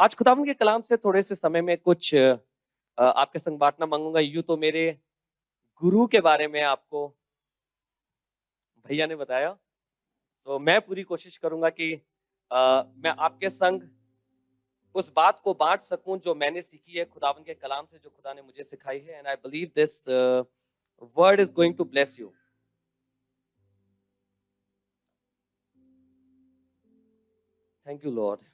आज खुदावंद के कलाम से थोड़े से समय में कुछ आपके संग बांटना मांगूंगा। यूं तो मेरे गुरु के बारे में आपको भैया ने बताया, तो मैं पूरी कोशिश करूंगा कि मैं आपके संग उस बात को बांट सकूं जो मैंने सीखी है खुदावंद के कलाम से, जो खुदा ने मुझे सिखाई है। And I believe this word is going to bless you. Thank you lord.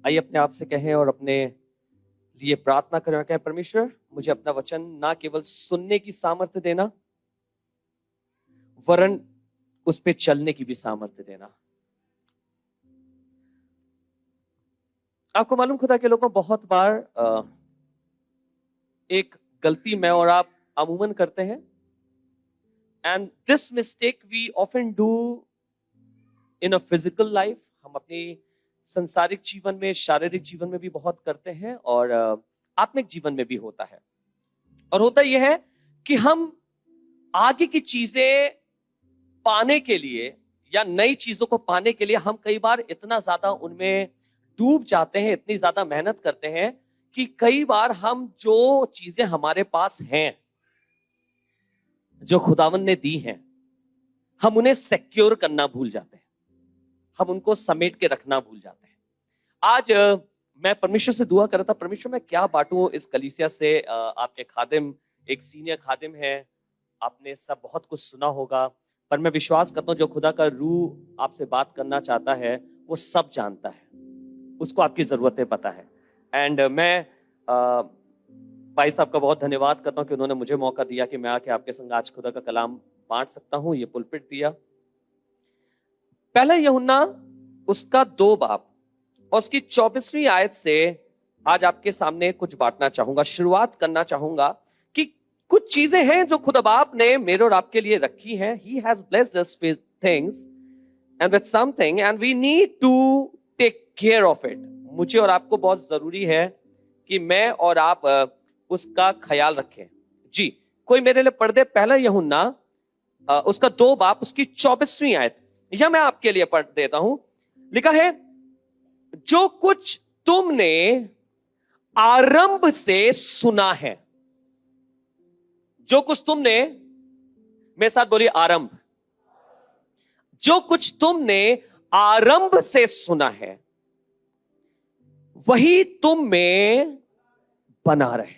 आइए अपने आप से कहें और अपने लिए प्रार्थना करें। कहें, परमेश्वर मुझे अपना वचन ना केवल सुनने की सामर्थ्य देना, वरन उस पे चलने की भी सामर्थ्य देना। आपको मालूम, खुदा के लोगों बहुत बार एक गलती मैं और आप अमूमन करते हैं, and this mistake we often do in a physical life. हम अपनी संसारिक जीवन में, शारीरिक जीवन में भी बहुत करते हैं, और आत्मिक जीवन में भी होता है। और होता यह है कि हम आगे की चीजें पाने के लिए या नई चीजों को पाने के लिए हम कई बार इतना ज्यादा उनमें डूब जाते हैं, इतनी ज्यादा मेहनत करते हैं कि कई बार हम जो चीजें हमारे पास हैं, जो खुदावन ने दी हैं, हम उन्हें सिक्योर करना भूल जाते हैं, हम उनको समेट के रखना भूल जाते हैं। आज मैं परमेश्वर से दुआ कर रहा था, परमेश्वर मैं क्या बांटूं इस कलीसिया से। आपके खादिम एक सीनियर खादिम है, आपने सब बहुत कुछ सुना होगा, पर मैं विश्वास करता हूं जो खुदा का रूह आपसे बात करना चाहता है वो सब जानता है, उसको आपकी जरूरतें पता है। एंड मैं भाई साहब का बहुत धन्यवाद करता हूं कि उन्होंने मुझे मौका दिया कि मैं आके आपके संग आज खुदा का कलाम बांट सकता हूं, ये पुलपिट दिया। पहला यूहन्ना उसका 2 बाब और उसकी 24वीं आयत से आज आपके सामने कुछ बांटना चाहूंगा, शुरुआत करना चाहूंगा कि कुछ चीजें हैं जो खुदा बाप ने मेरे और आपके लिए रखी हैं। He has blessed us with things and with something and we need to take care of it। मुझे और आपको बहुत जरूरी है कि मैं और आप उसका ख्याल रखें। जी, कोई मेरे लिए पढ़ दे पहला यूहन्ना उसका 2 बाब उसकी 24वीं आयत, यह मैं आपके लिए पढ़ देता हूं। लिखा है, जो कुछ तुमने आरंभ से सुना है, जो कुछ तुमने, मेरे साथ बोलिए आरंभ, जो कुछ तुमने आरंभ से सुना है वही तुम में बना रहे।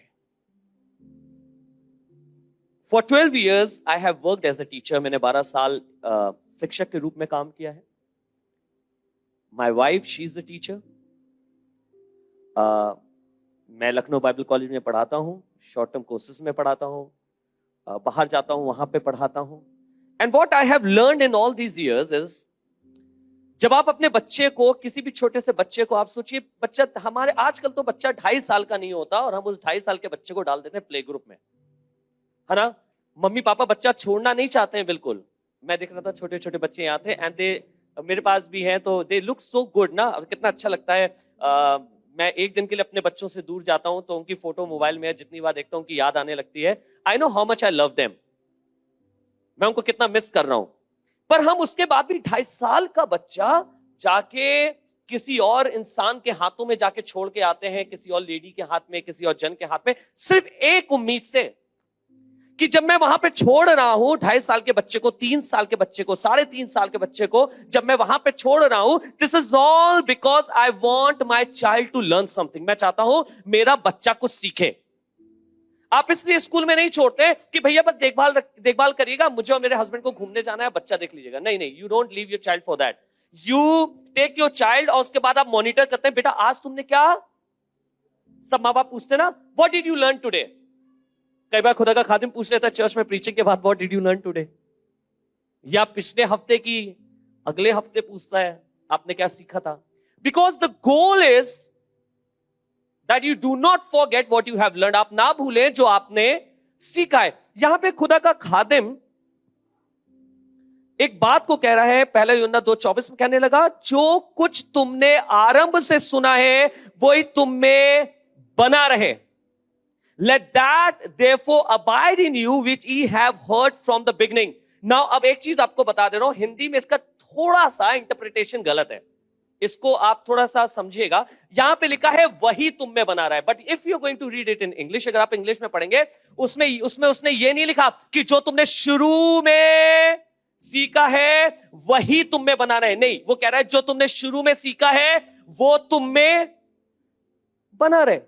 For 12 years I have worked as a teacher। मैंने 12 साल शिक्षक के रूप में काम किया है। My wife, she is a teacher। मैं लखनऊ बाइबल कॉलेज में पढ़ाता हूं, शॉर्ट टर्म कोर्सेज में पढ़ाता हूं, बाहर जाता हूं, वहां पे पढ़ाता हूं। And what I have learned in all these years is, जब आप अपने बच्चे को, किसी भी छोटे से बच्चे को, आप सोचिए बच्चा, हमारे आजकल तो बच्चा 2.5 साल का नहीं होता और हम उस 2.5 साल के बच्चे को डाल देते हैं प्ले ग्रुप में, है ना। मम्मी पापा बच्चा छोड़ना नहीं चाहते हैं बिल्कुल। मैं देख रहा था छोटे छोटे बच्चे यहाँ थे, एंड दे, मेरे पास भी हैं, तो दे लुक सो गुड ना, कितना अच्छा लगता है। मैं एक दिन के लिए अपने बच्चों से दूर जाता हूं तो उनकी फोटो मोबाइल में जितनी बार देखता हूं उनकी याद आने लगती है। I know how much I love them, मैं उनको कितना मिस कर रहा हूं। पर हम उसके बाद भी 2.5 साल का बच्चा जाके किसी और इंसान के हाथों में जाके छोड़ के आते हैं, किसी और लेडी के हाथ में, किसी और जन के हाथ में, सिर्फ एक उम्मीद से कि जब मैं वहां पे छोड़ रहा हूं 2.5 साल के बच्चे को, 3 साल के बच्चे को, 3.5 साल के बच्चे को, जब मैं वहां पे छोड़ रहा हूं, this is all because I want my child to learn something. मैं चाहता हूं मेरा बच्चा कुछ सीखे। आप इसलिए स्कूल में नहीं छोड़ते कि भैया बस देखभाल करिएगा, मुझे और मेरे हस्बैंड को घूमने जाना है, बच्चा देख लीजिएगा। नहीं नहीं, you don't leave your child for that. You take your child और उसके बाद आप मॉनिटर करते हैं, बेटा आज तुमने क्या, सब माँ बाप पूछते ना, what did you learn today. कई बार खुदा का खादिम पूछ लेता है चर्च में प्रीचिंग के बाद, what did you learn today, या पिछले हफ्ते की अगले हफ्ते पूछता है आपने क्या सीखा था। Because the goal is that you do not forget what you have learned. आप ना भूलें जो आपने सीखा है। यहां पे खुदा का खादिम एक बात को कह रहा है, पहला यूहन्ना 2:24 में कहने लगा, जो कुछ तुमने आरंभ से सुना है वही तुम में बना रहे। Let that therefore abide in you which ye have heard from the beginning। Now अब एक चीज आपको बता दे रहा हूं, हिंदी में इसका थोड़ा सा इंटरप्रिटेशन गलत है। इसको आप थोड़ा सा समझिएगा। यहां पे लिखा है वही तुम में बना रहा है, but if you going to read it in English, अगर आप इंग्लिश में पढ़ेंगे, उसमें उसमें उसने ये नहीं लिखा कि जो तुमने शुरू में सीखा है वही तुम में बना रहे, नहीं, वो कह रहा है जो तुमने शुरू में सीखा है वो तुम में बना रहे।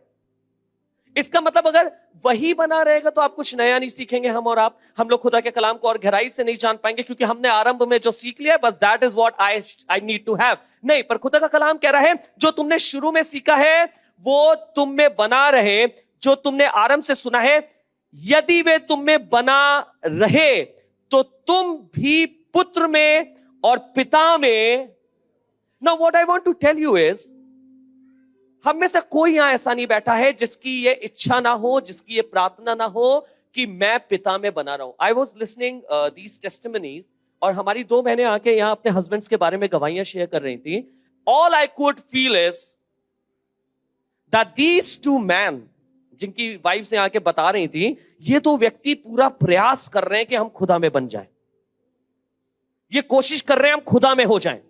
इसका मतलब अगर वही बना रहेगा तो आप कुछ नया नहीं सीखेंगे। हम लोग खुदा के कलाम को और गहराई से नहीं जान पाएंगे, क्योंकि हमने आरंभ में जो सीख लिया है बस that is what I need to have. नहीं, पर खुदा का कलाम कह रहा है जो तुमने शुरू में सीखा है वो तुम में बना रहे, जो तुमने आरंभ से सुना है, यदि वे तुम में बना रहे तो तुम भी पुत्र में और पिता में। Now what I want to tell you is, हम में से कोई यहां ऐसा नहीं बैठा है जिसकी ये इच्छा ना हो, जिसकी ये प्रार्थना ना हो कि मैं पिता में बना रहा हूं। I was listening these testimonies, और हमारी 2 बहनें आके यहां अपने हस्बैंड्स के बारे में गवाहियां शेयर कर रही थी। All I could feel is that these 2 man, जिनकी वाइफ्स यहां के बता रही थी, ये 2 व्यक्ति पूरा प्रयास कर रहे हैं कि हम खुदा में बन जाएं। ये कोशिश कर रहे हैं हम खुदा में हो जाएं।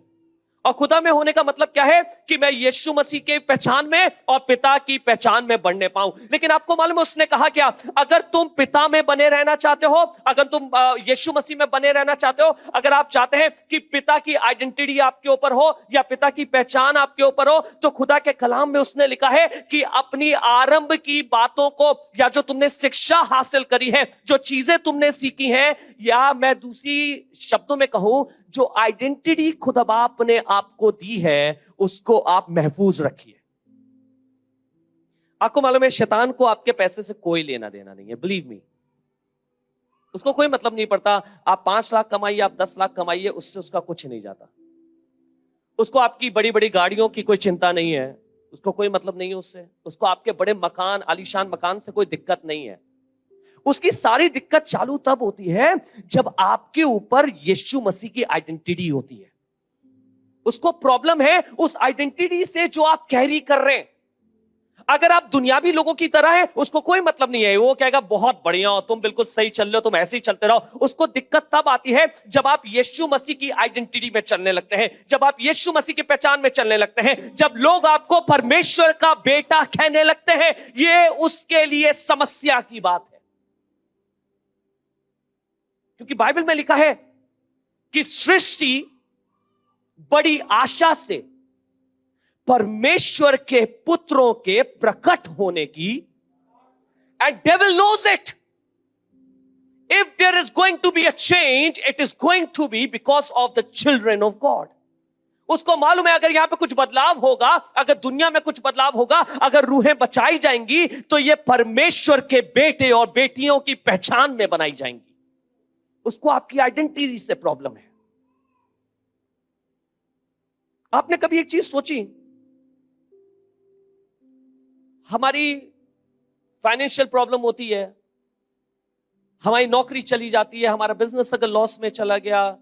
और खुदा में होने का मतलब क्या है कि मैं यीशु मसीह के पहचान में और पिता की पहचान में बढ़ने पाऊं। लेकिन आपको मालूम है उसने कहा क्या, अगर तुम पिता में बने रहना चाहते हो, अगर तुम यीशु मसीह में बने रहना चाहते हो, अगर आप चाहते हैं कि पिता की आइडेंटिटी आपके ऊपर हो या पिता की पहचान आपके ऊपर हो, तो खुदा के कलाम में उसने लिखा है कि अपनी आरंभ की बातों को, या जो तुमने शिक्षा हासिल करी है, जो चीजें तुमने सीखी हैं, या मैं दूसरी शब्दों में कहूं, जो आइडेंटिटी खुदा बाप ने आपको दी है उसको आप महफूज रखिए। आपको मालूम है शैतान को आपके पैसे से कोई लेना देना नहीं है, बिलीव मी। उसको कोई मतलब नहीं पड़ता आप 5 लाख कमाइए, आप 10 लाख कमाइए, उससे उसका कुछ नहीं जाता। उसको आपकी बड़ी बड़ी गाड़ियों की कोई चिंता नहीं है, उसको कोई मतलब नहीं है उससे। उसको आपके बड़े मकान, आलीशान मकान से कोई दिक्कत नहीं है। उसकी सारी दिक्कत चालू तब होती है जब आपके ऊपर यीशु मसीह की आइडेंटिटी होती है। उसको प्रॉब्लम है उस आइडेंटिटी से जो आप कैरी कर रहे हैं। अगर आप दुनियावी लोगों की तरह हैं, उसको कोई मतलब नहीं है। वो कहेगा बहुत बढ़िया हो, तुम बिल्कुल सही चल रहे हो, तुम ऐसे ही चलते रहो। उसको दिक्कत तब आती है जब आप यीशु मसीह की आइडेंटिटी में चलने लगते हैं, जब आप यीशु मसीह की पहचान में चलने लगते हैं, जब लोग आपको परमेश्वर का बेटा कहने लगते हैं। ये उसके लिए समस्या की बात है, क्योंकि बाइबल में लिखा है कि सृष्टि बड़ी आशा से परमेश्वर के पुत्रों के प्रकट होने की, and devil knows it, if there is going to be a change, it is going to be because of the children of God. उसको मालूम है अगर यहां पे कुछ बदलाव होगा, अगर दुनिया में कुछ बदलाव होगा, अगर रूहें बचाई जाएंगी, तो ये परमेश्वर के बेटे और बेटियों की पहचान में बनाई जाएंगी। उसको आपकी आइडेंटिटी से प्रॉब्लम है। आपने कभी एक चीज सोची, हमारी फाइनेंशियल प्रॉब्लम होती है, हमारी नौकरी चली जाती है, हमारा बिजनेस अगर लॉस में चला गया,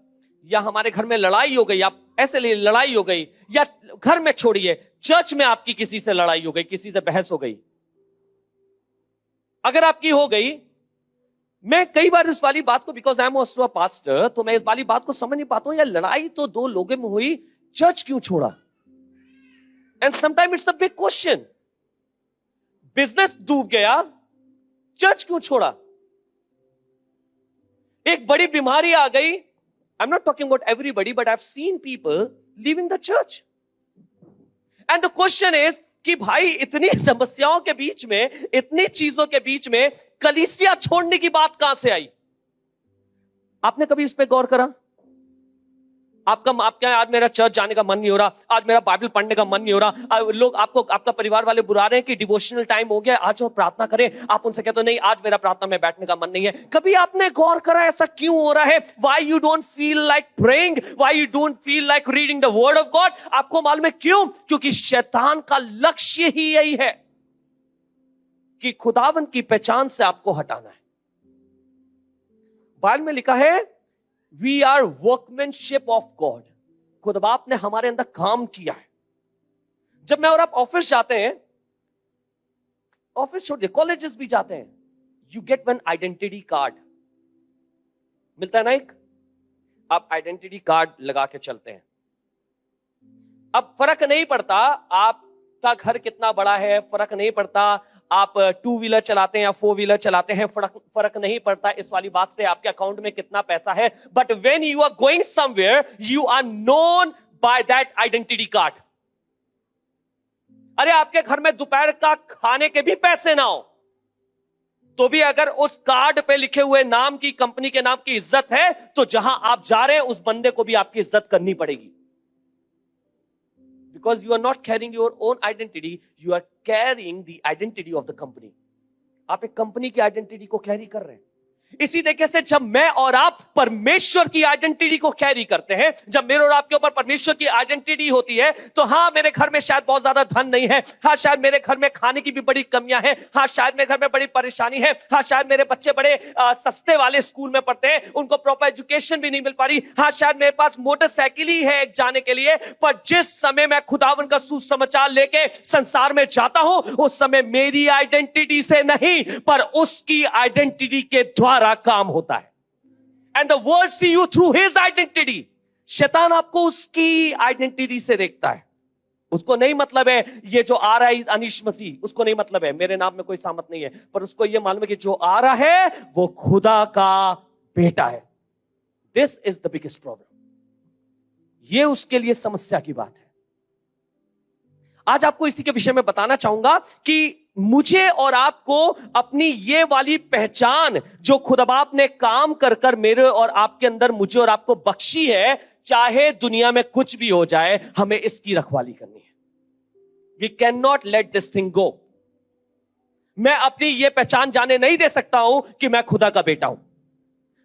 या हमारे घर में लड़ाई हो गई, आप ऐसे लिए लड़ाई हो गई, या घर में छोड़िए चर्च में आपकी किसी से लड़ाई हो गई, किसी से बहस हो गई, अगर आपकी हो गई, मैं कई बार इस वाली बात को, because I am also a pastor, तो मैं इस वाली बात को समझ नहीं पाता हूं, यार लड़ाई तो 2 लोगों में हुई, चर्च क्यों छोड़ा? And sometime it's a big question. Business डूब गया, चर्च क्यों छोड़ा? एक बड़ी बीमारी आ गई, आई am not talking about everybody, but I have seen people leaving the church. And the question is कि भाई इतनी समस्याओं के बीच में, इतनी चीजों के बीच में कलीसिया छोड़ने की बात कहां से आई? आपने कभी इस पे गौर करा? आपका आज मेरा चर्च जाने का मन नहीं हो रहा, आज मेरा बाइबल पढ़ने का मन नहीं हो रहा, लोग आपको, आपका परिवार वाले बुला रहे हैं कि डिवोशनल टाइम हो गया, आज वो प्रार्थना करें, आप उनसे कहते हो नहीं आज मेरा प्रार्थना में बैठने का मन नहीं है। कभी आपने गौर करा ऐसा क्यों हो रहा है? Why you don't feel like praying, why you don't feel like reading the word of God? आपको मालूम है क्यों? क्योंकि शैतान का लक्ष्य ही यही है कि खुदावन की पहचान से आपको हटाना है। बाइबल में लिखा है We are workmanship of God. खुदा बाप ने हमारे अंदर काम किया है। जब मैं और आप ऑफिस जाते हैं, ऑफिस छोड़ दे, कॉलेजेस भी जाते हैं, you get one identity card मिलता है ना एक, आप आइडेंटिटी कार्ड लगा के चलते हैं। अब फर्क नहीं पड़ता आपका घर कितना बड़ा है, फर्क नहीं पड़ता आप 2 व्हीलर चलाते हैं या 4 व्हीलर चलाते हैं, फर्क नहीं पड़ता इस वाली बात से आपके अकाउंट में कितना पैसा है। But when you are going somewhere you are known by that identity card. अरे आपके घर में दोपहर का खाने के भी पैसे ना हो तो भी अगर उस कार्ड पे लिखे हुए नाम की, कंपनी के नाम की इज्जत है, तो जहां आप जा रहे हैं उस बंदे को भी आपकी इज्जत करनी पड़ेगी। Because you are not carrying your own identity, you are carrying the identity of the company. आप एक कंपनी की आइडेंटिटी को कैरी कर रहे हैं। इसी तरीके से जब मैं और आप परमेश्वर की आइडेंटिटी को कैरी करते हैं, जब मेरे और आपके ऊपर परमेश्वर की आइडेंटिटी होती है, तो हाँ मेरे घर में शायद बहुत ज्यादा धन नहीं है, हाँ शायद मेरे घर में खाने की भी बड़ी कमियां हैं, हाँ शायद मेरे घर में बड़ी परेशानी है, हाँ शायद मेरे बच्चे बड़े सस्ते वाले स्कूल में पढ़ते हैं, उनको प्रॉपर एजुकेशन भी नहीं मिल पा रही, हाँ शायद मेरे पास मोटरसाइकिल ही है एक जाने के लिए, पर जिस समय मैं खुदावन का सुसमाचार लेके संसार में जाता हूं उस समय मेरी आइडेंटिटी से नहीं पर उसकी आइडेंटिटी के द्वारा काम होता है। And the world see you through his identity. शैतान आपको उसकी आइडेंटिटी से देखता है। उसको नहीं मतलब है ये जो आ रहा है अनीश मसीह, उसको नहीं मतलब है मेरे नाम में कोई सामत नहीं है, पर उसको ये मालूम है कि जो आ रहा है वो खुदा का बेटा है। This is the biggest problem. ये उसके लिए समस्या की बात है। आज आपको इसी के विषय में बताना चाहूंगा कि मुझे और आपको अपनी ये वाली पहचान जो खुदा बाप ने काम कर कर मेरे और आपके अंदर मुझे और आपको बख्शी है, चाहे दुनिया में कुछ भी हो जाए, हमें इसकी रखवाली करनी है। We can not let this thing go. मैं अपनी ये पहचान जाने नहीं दे सकता हूं कि मैं खुदा का बेटा हूं।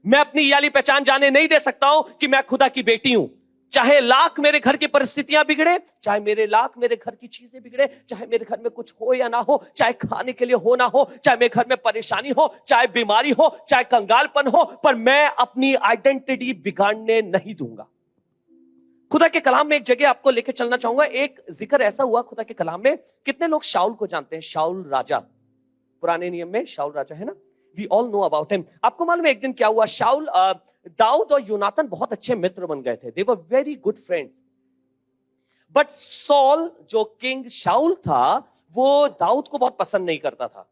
मैं अपनी ये वाली पहचान जाने नहीं दे सकता हूं कि मैं खुदा की बेटी हूं। चाहे लाख मेरे घर की परिस्थितियां बिगड़े, चाहे मेरे घर की चीजें बिगड़े, चाहे मेरे घर में कुछ हो या ना हो, चाहे खाने के लिए हो ना हो, चाहे मेरे घर में परेशानी हो, चाहे बीमारी हो, चाहे कंगालपन हो, पर मैं अपनी आइडेंटिटी बिगाड़ने नहीं दूंगा। खुदा के कलाम में एक जगह आपको लेकर चलना चाहूंगा। एक जिक्र ऐसा हुआ खुदा के कलाम में। कितने लोग शाऊल को जानते हैं? शाऊल राजा, पुराने नियम में शाऊल राजा है ना, we all know about him. आपको मालूम है एक दिन क्या हुआ? शाऊल, दाऊद और यूनातन बहुत अच्छे मित्र बन गए थे। They were very good friends. But Saul जो किंग शाऊल था वो दाऊद को बहुत पसंद नहीं करता था,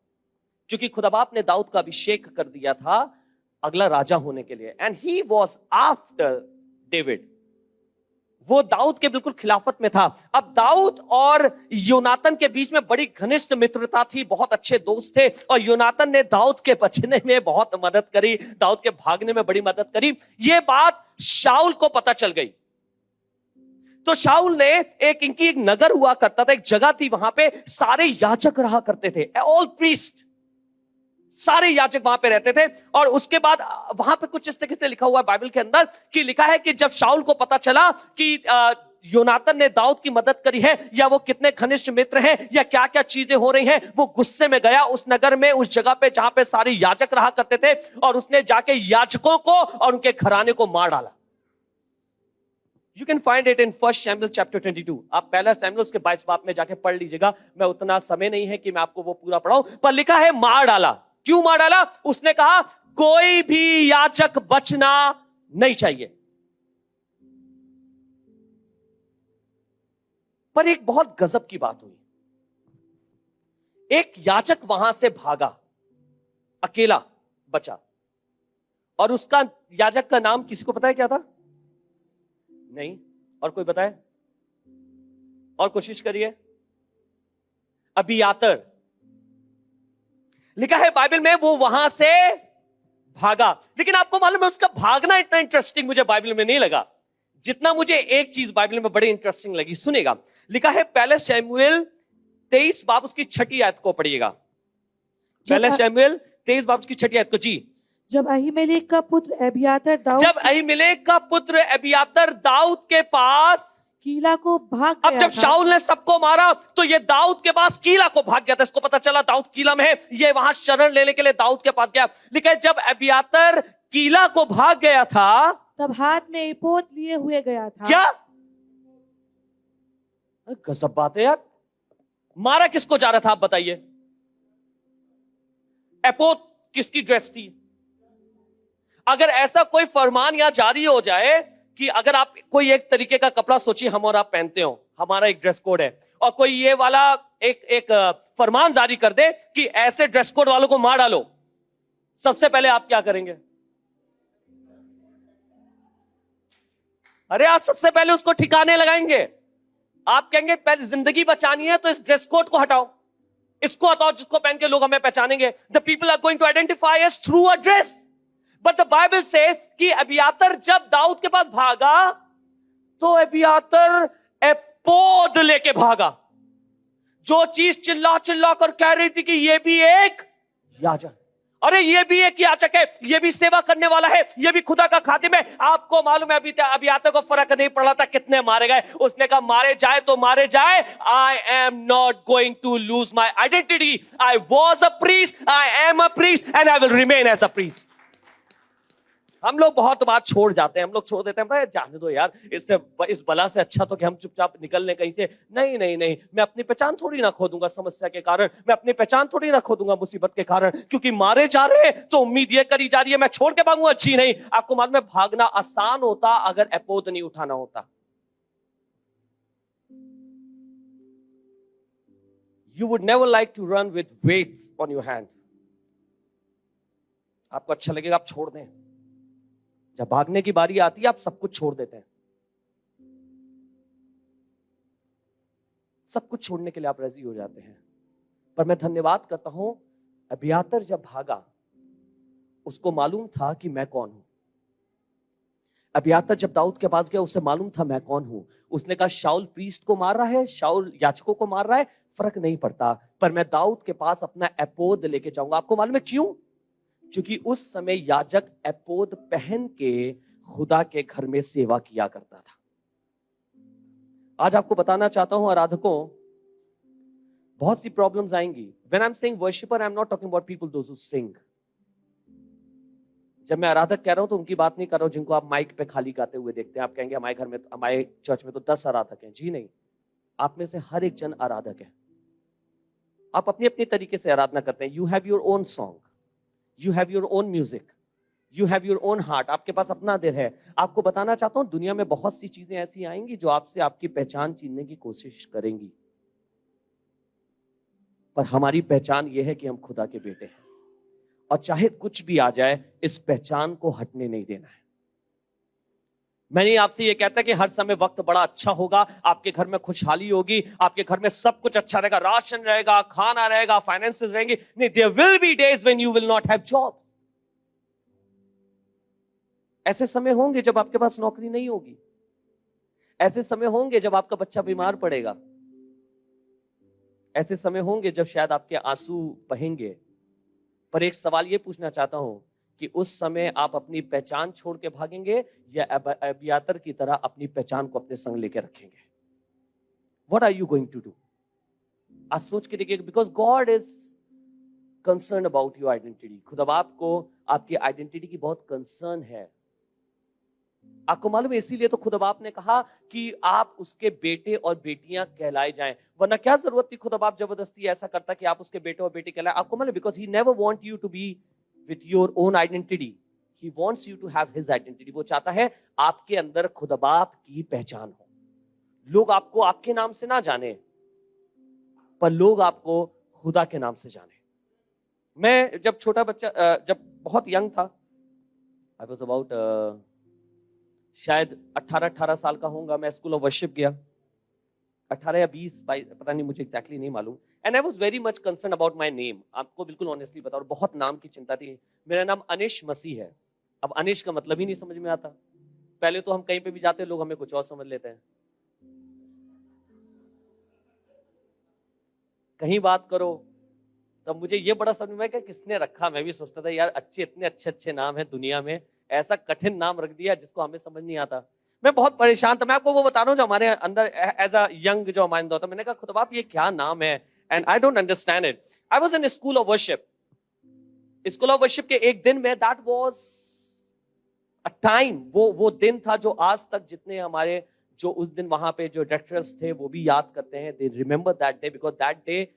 क्योंकि खुदा बाप ने दाऊद का अभिषेक कर दिया था अगला राजा होने के लिए। And he was after David. वो दाऊद के बिल्कुल खिलाफत में था। अब दाऊद और यूनातन के बीच में बड़ी घनिष्ठ मित्रता थी, बहुत अच्छे दोस्त थे, और यूनातन ने दाऊद के बचने में बहुत मदद करी, दाऊद के भागने में बड़ी मदद करी। ये बात शाऊल को पता चल गई। तो शाऊल ने इनकी एक नगर हुआ करता था, एक जगह थी, वहां पे सारे याजक रहा करते थे, ऑल प्रीस्ट, सारे याजक वहां पे रहते थे। और उसके बाद वहां पे कुछ इस तरीके से लिखा हुआ है बाइबल के अंदर कि लिखा है कि जब शाऊल को पता चला कि यूनातन ने दाऊद की मदद करी है, या वो कितने घनिष्ठ मित्र हैं, या क्या क्या चीजें हो रही हैं, वो गुस्से में गया उस नगर में, उस जगह पे जहां पे सारे याजक रहा करते थे, और उसने जाके याजकों को और उनके घराने को मार डाला। You can find it in 1 Samuel chapter 22। आप पहला शैमुएल उसके 22 बाब में जाके पढ़ लीजिएगा। मैं उतना समय नहीं है कि मैं आपको वो पूरा पढ़ाऊं, पर लिखा है मार डाला। क्यों मार डाला? उसने कहा कोई भी याजक बचना नहीं चाहिए। पर एक बहुत गजब की बात हुई। एक याजक वहां से भागा, अकेला बचा, और उसका याजक का नाम किसी को पता है क्या था? नहीं। और कोई बताए? और कोशिश करिए। अबियातर लिखा है बाइबल में। वो वहां से भागा, लेकिन आपको मालूम है उसका भागना इतना इंटरेस्टिंग मुझे बाइबल में नहीं लगा जितना मुझे एक चीज बाइबल में बड़ी इंटरेस्टिंग लगी। सुनेगा, लिखा है पहले शैमुएल 23 बाब उसकी 6 आयत को पढ़िएगा। पहले शैमुएल 23 बाब उसकी 6 आयत को। जी। जब अहीमेलेक का पुत्र अबियातर दाऊद के पास कीला को भाग गया। अब जब शाऊल ने सबको मारा तो ये दाऊद के पास कीला को भाग गया था। इसको पता चला दाऊद कीला में है, ये वहां शरण लेने के लिए दाऊद के पास गया। लेकिन जब अबियातर कीला को भाग गया था तब हाथ में एपोद लिए हुए गया था। क्या गजब बात है यार। मारा किसको जा रहा था आप बताइए? एपोद किसकी ड्रेस थी? अगर ऐसा कोई फरमान या जारी हो जाए कि अगर आप कोई एक तरीके का कपड़ा सोचिए हम और आप पहनते हो, हमारा एक ड्रेस कोड है, और कोई ये वाला एक फरमान जारी कर दे कि ऐसे ड्रेस कोड वालों को मार डालो, सबसे पहले आप क्या करेंगे? अरे आप सबसे पहले उसको ठिकाने लगाएंगे। आप कहेंगे पहले जिंदगी बचानी है तो इस ड्रेस कोड को हटाओ, इसको हटाओ जिसको पहन के लोग हमें पहचानेंगे। The people are going to identify us through a dress. But the Bible से कि अबियातर जब दाऊद के पास भागा तो अबियातर एपोद लेके भागा, जो चीज चिल्ला चिल्ला कर कह रही थी कि ये भी एक याजक, अरे ये भी एक याजक है, ये भी सेवा करने वाला है, ये भी खुदा का खादिम है। आपको मालूम है अबियातर को फर्क नहीं पड़ा था कितने मारे गए, उसने कहा मारे जाए तो मारे जाए, I am not going to lose my identity. I was a priest, I am a priest and I will remain as a priest. हम लोग बहुत बात छोड़ जाते हैं, हम लोग छोड़ देते हैं, भाई जाने दो यार, इससे इस बला से अच्छा तो कि हम चुपचाप निकल लें कहीं से। नहीं नहीं नहीं, मैं अपनी पहचान थोड़ी ना खो दूंगा समस्या के कारण, मैं अपनी पहचान थोड़ी ना खो दूंगा मुसीबत के कारण, क्योंकि मारे जा रहे हैं तो उम्मीद ये करी जा रही है मैं छोड़ के भागूंगा। अच्छी नहीं। आपको मालूम है भागना आसान होता अगर एपोद नहीं उठाना होता। You would never like to run with weights on your hand. आपको अच्छा लगेगा आप छोड़ दें, जब भागने की बारी आती है आप सब कुछ छोड़ देते हैं, सब कुछ छोड़ने के लिए आप राजी हो जाते हैं। पर मैं धन्यवाद करता हूं, अबियातर जब भागा उसको मालूम था कि मैं कौन हूं। अबियातर जब दाऊद के पास गया उसे मालूम था मैं कौन हूं। उसने कहा शाऊल प्रीस्ट को मार रहा है, शाऊल याजकों को मार रहा है, फर्क नहीं पड़ता, पर मैं दाऊद के पास अपना एपोद लेके जाऊंगा। आपको मालूम है क्यों? क्योंकि उस समय याजक एपोद पहन के खुदा के घर में सेवा किया करता था। आज आपको बताना चाहता हूं आराधकों, बहुत सी प्रॉब्लम्स आएंगी। When I am saying worshipper, I am not talking about people those who sing. जब मैं आराधक कह रहा हूं तो उनकी बात नहीं कर रहा हूं जिनको आप माइक पे खाली गाते हुए देखते हैं। आप कहेंगे हमारे घर में, हमारे चर्च में तो 10 आराधक हैं। जी नहीं, आप में से हर एक जन आराधक है। आप अपनी अपनी तरीके से आराधना करते हैं। You have your own song, you have your own music, you have your own heart. आपके पास अपना दिल है। आपको बताना चाहता हूं दुनिया में बहुत सी चीजें ऐसी आएंगी जो आपसे आपकी पहचान छीनने की कोशिश करेंगी, पर हमारी पहचान यह है कि हम खुदा के बेटे हैं, और चाहे कुछ भी आ जाए इस पहचान को हटने नहीं देना है। मैंने आपसे ये कहता कि हर समय वक्त बड़ा अच्छा होगा, आपके घर में खुशहाली होगी, आपके घर में सब कुछ अच्छा रहेगा, राशन रहेगा, खाना रहेगा, फाइनेंसेस रहेंगे। नहीं, there will be days when you will not have job. ऐसे समय होंगे जब आपके पास नौकरी नहीं होगी, ऐसे समय होंगे जब आपका बच्चा बीमार पड़ेगा, ऐसे समय होंगे जब शायद आपके आंसू बहेंगे। पर एक सवाल ये पूछना चाहता हूं कि उस समय आप अपनी पहचान छोड़ के भागेंगे या अबियातर की तरह अपनी पहचान को अपने संग लेके रखेंगे? What are you going to do? आज सोच के देखिए, because God is concern about your identity. खुदा आपको आपकी आइडेंटिटी की बहुत कंसर्न है। आपको मालूम है इसीलिए तो खुदा बाप ने कहा कि आप उसके बेटे और बेटियां कहलाए जाएं, वरना क्या जरूरत थी खुदा बाप जबरदस्ती ऐसा करता कि आप उसके बेटे और बेटी कहलाए? आपको मालूम, because he never want you to be with your own identity, he wants you to have his identity। वो चाहता है आपके अंदर खुदा बाप की पहचान हो। लोग आपको आपके नाम से ना जाने, पर लोग आपको खुदा के नाम से जाने। मैं जब छोटा बच्चा, जब बहुत यंग था, आई वाज अबाउट शायद 18 साल का होऊंगा, मैं स्कूल ऑफ वर्शिप गया। 18 या 20 पता नहीं, मुझे एग्जैक्टली नहीं मालूम। And I was very much concern about my name. आपको बिल्कुल ऑनेस्टली बताओ, बहुत नाम की चिंता थी। मेरा नाम अनिश मसीह है। अब अनिश का मतलब ही नहीं समझ में आता। पहले तो हम कहीं पे भी जाते हैं लोग हमें कुछ और समझ लेते हैं। कहीं बात करो तब मुझे ये बड़ा समझ में कि किसने रखा। मैं भी सोचता था यार इतने अच्छे अच्छे नाम है दुनिया में, ऐसा कठिन नाम रख दिया जिसको हमें समझ नहीं आता। मैं बहुत परेशान था। मैं आपको वो बता रहा हूँ जो हमारे अंदर एज अ यंग जो हमारे अंदर होता। मैंने कहा खुदा बाप ये क्या नाम है, and I don't understand it. I was in school of worship. School of worship के एक दिन में, दैट वाज अ टाइम, वो दिन था जो आज तक जितने हमारे जो उस दिन वहां पे जो डायरेक्टर्स थे वो भी याद करते हैं। They remember that day, because that day,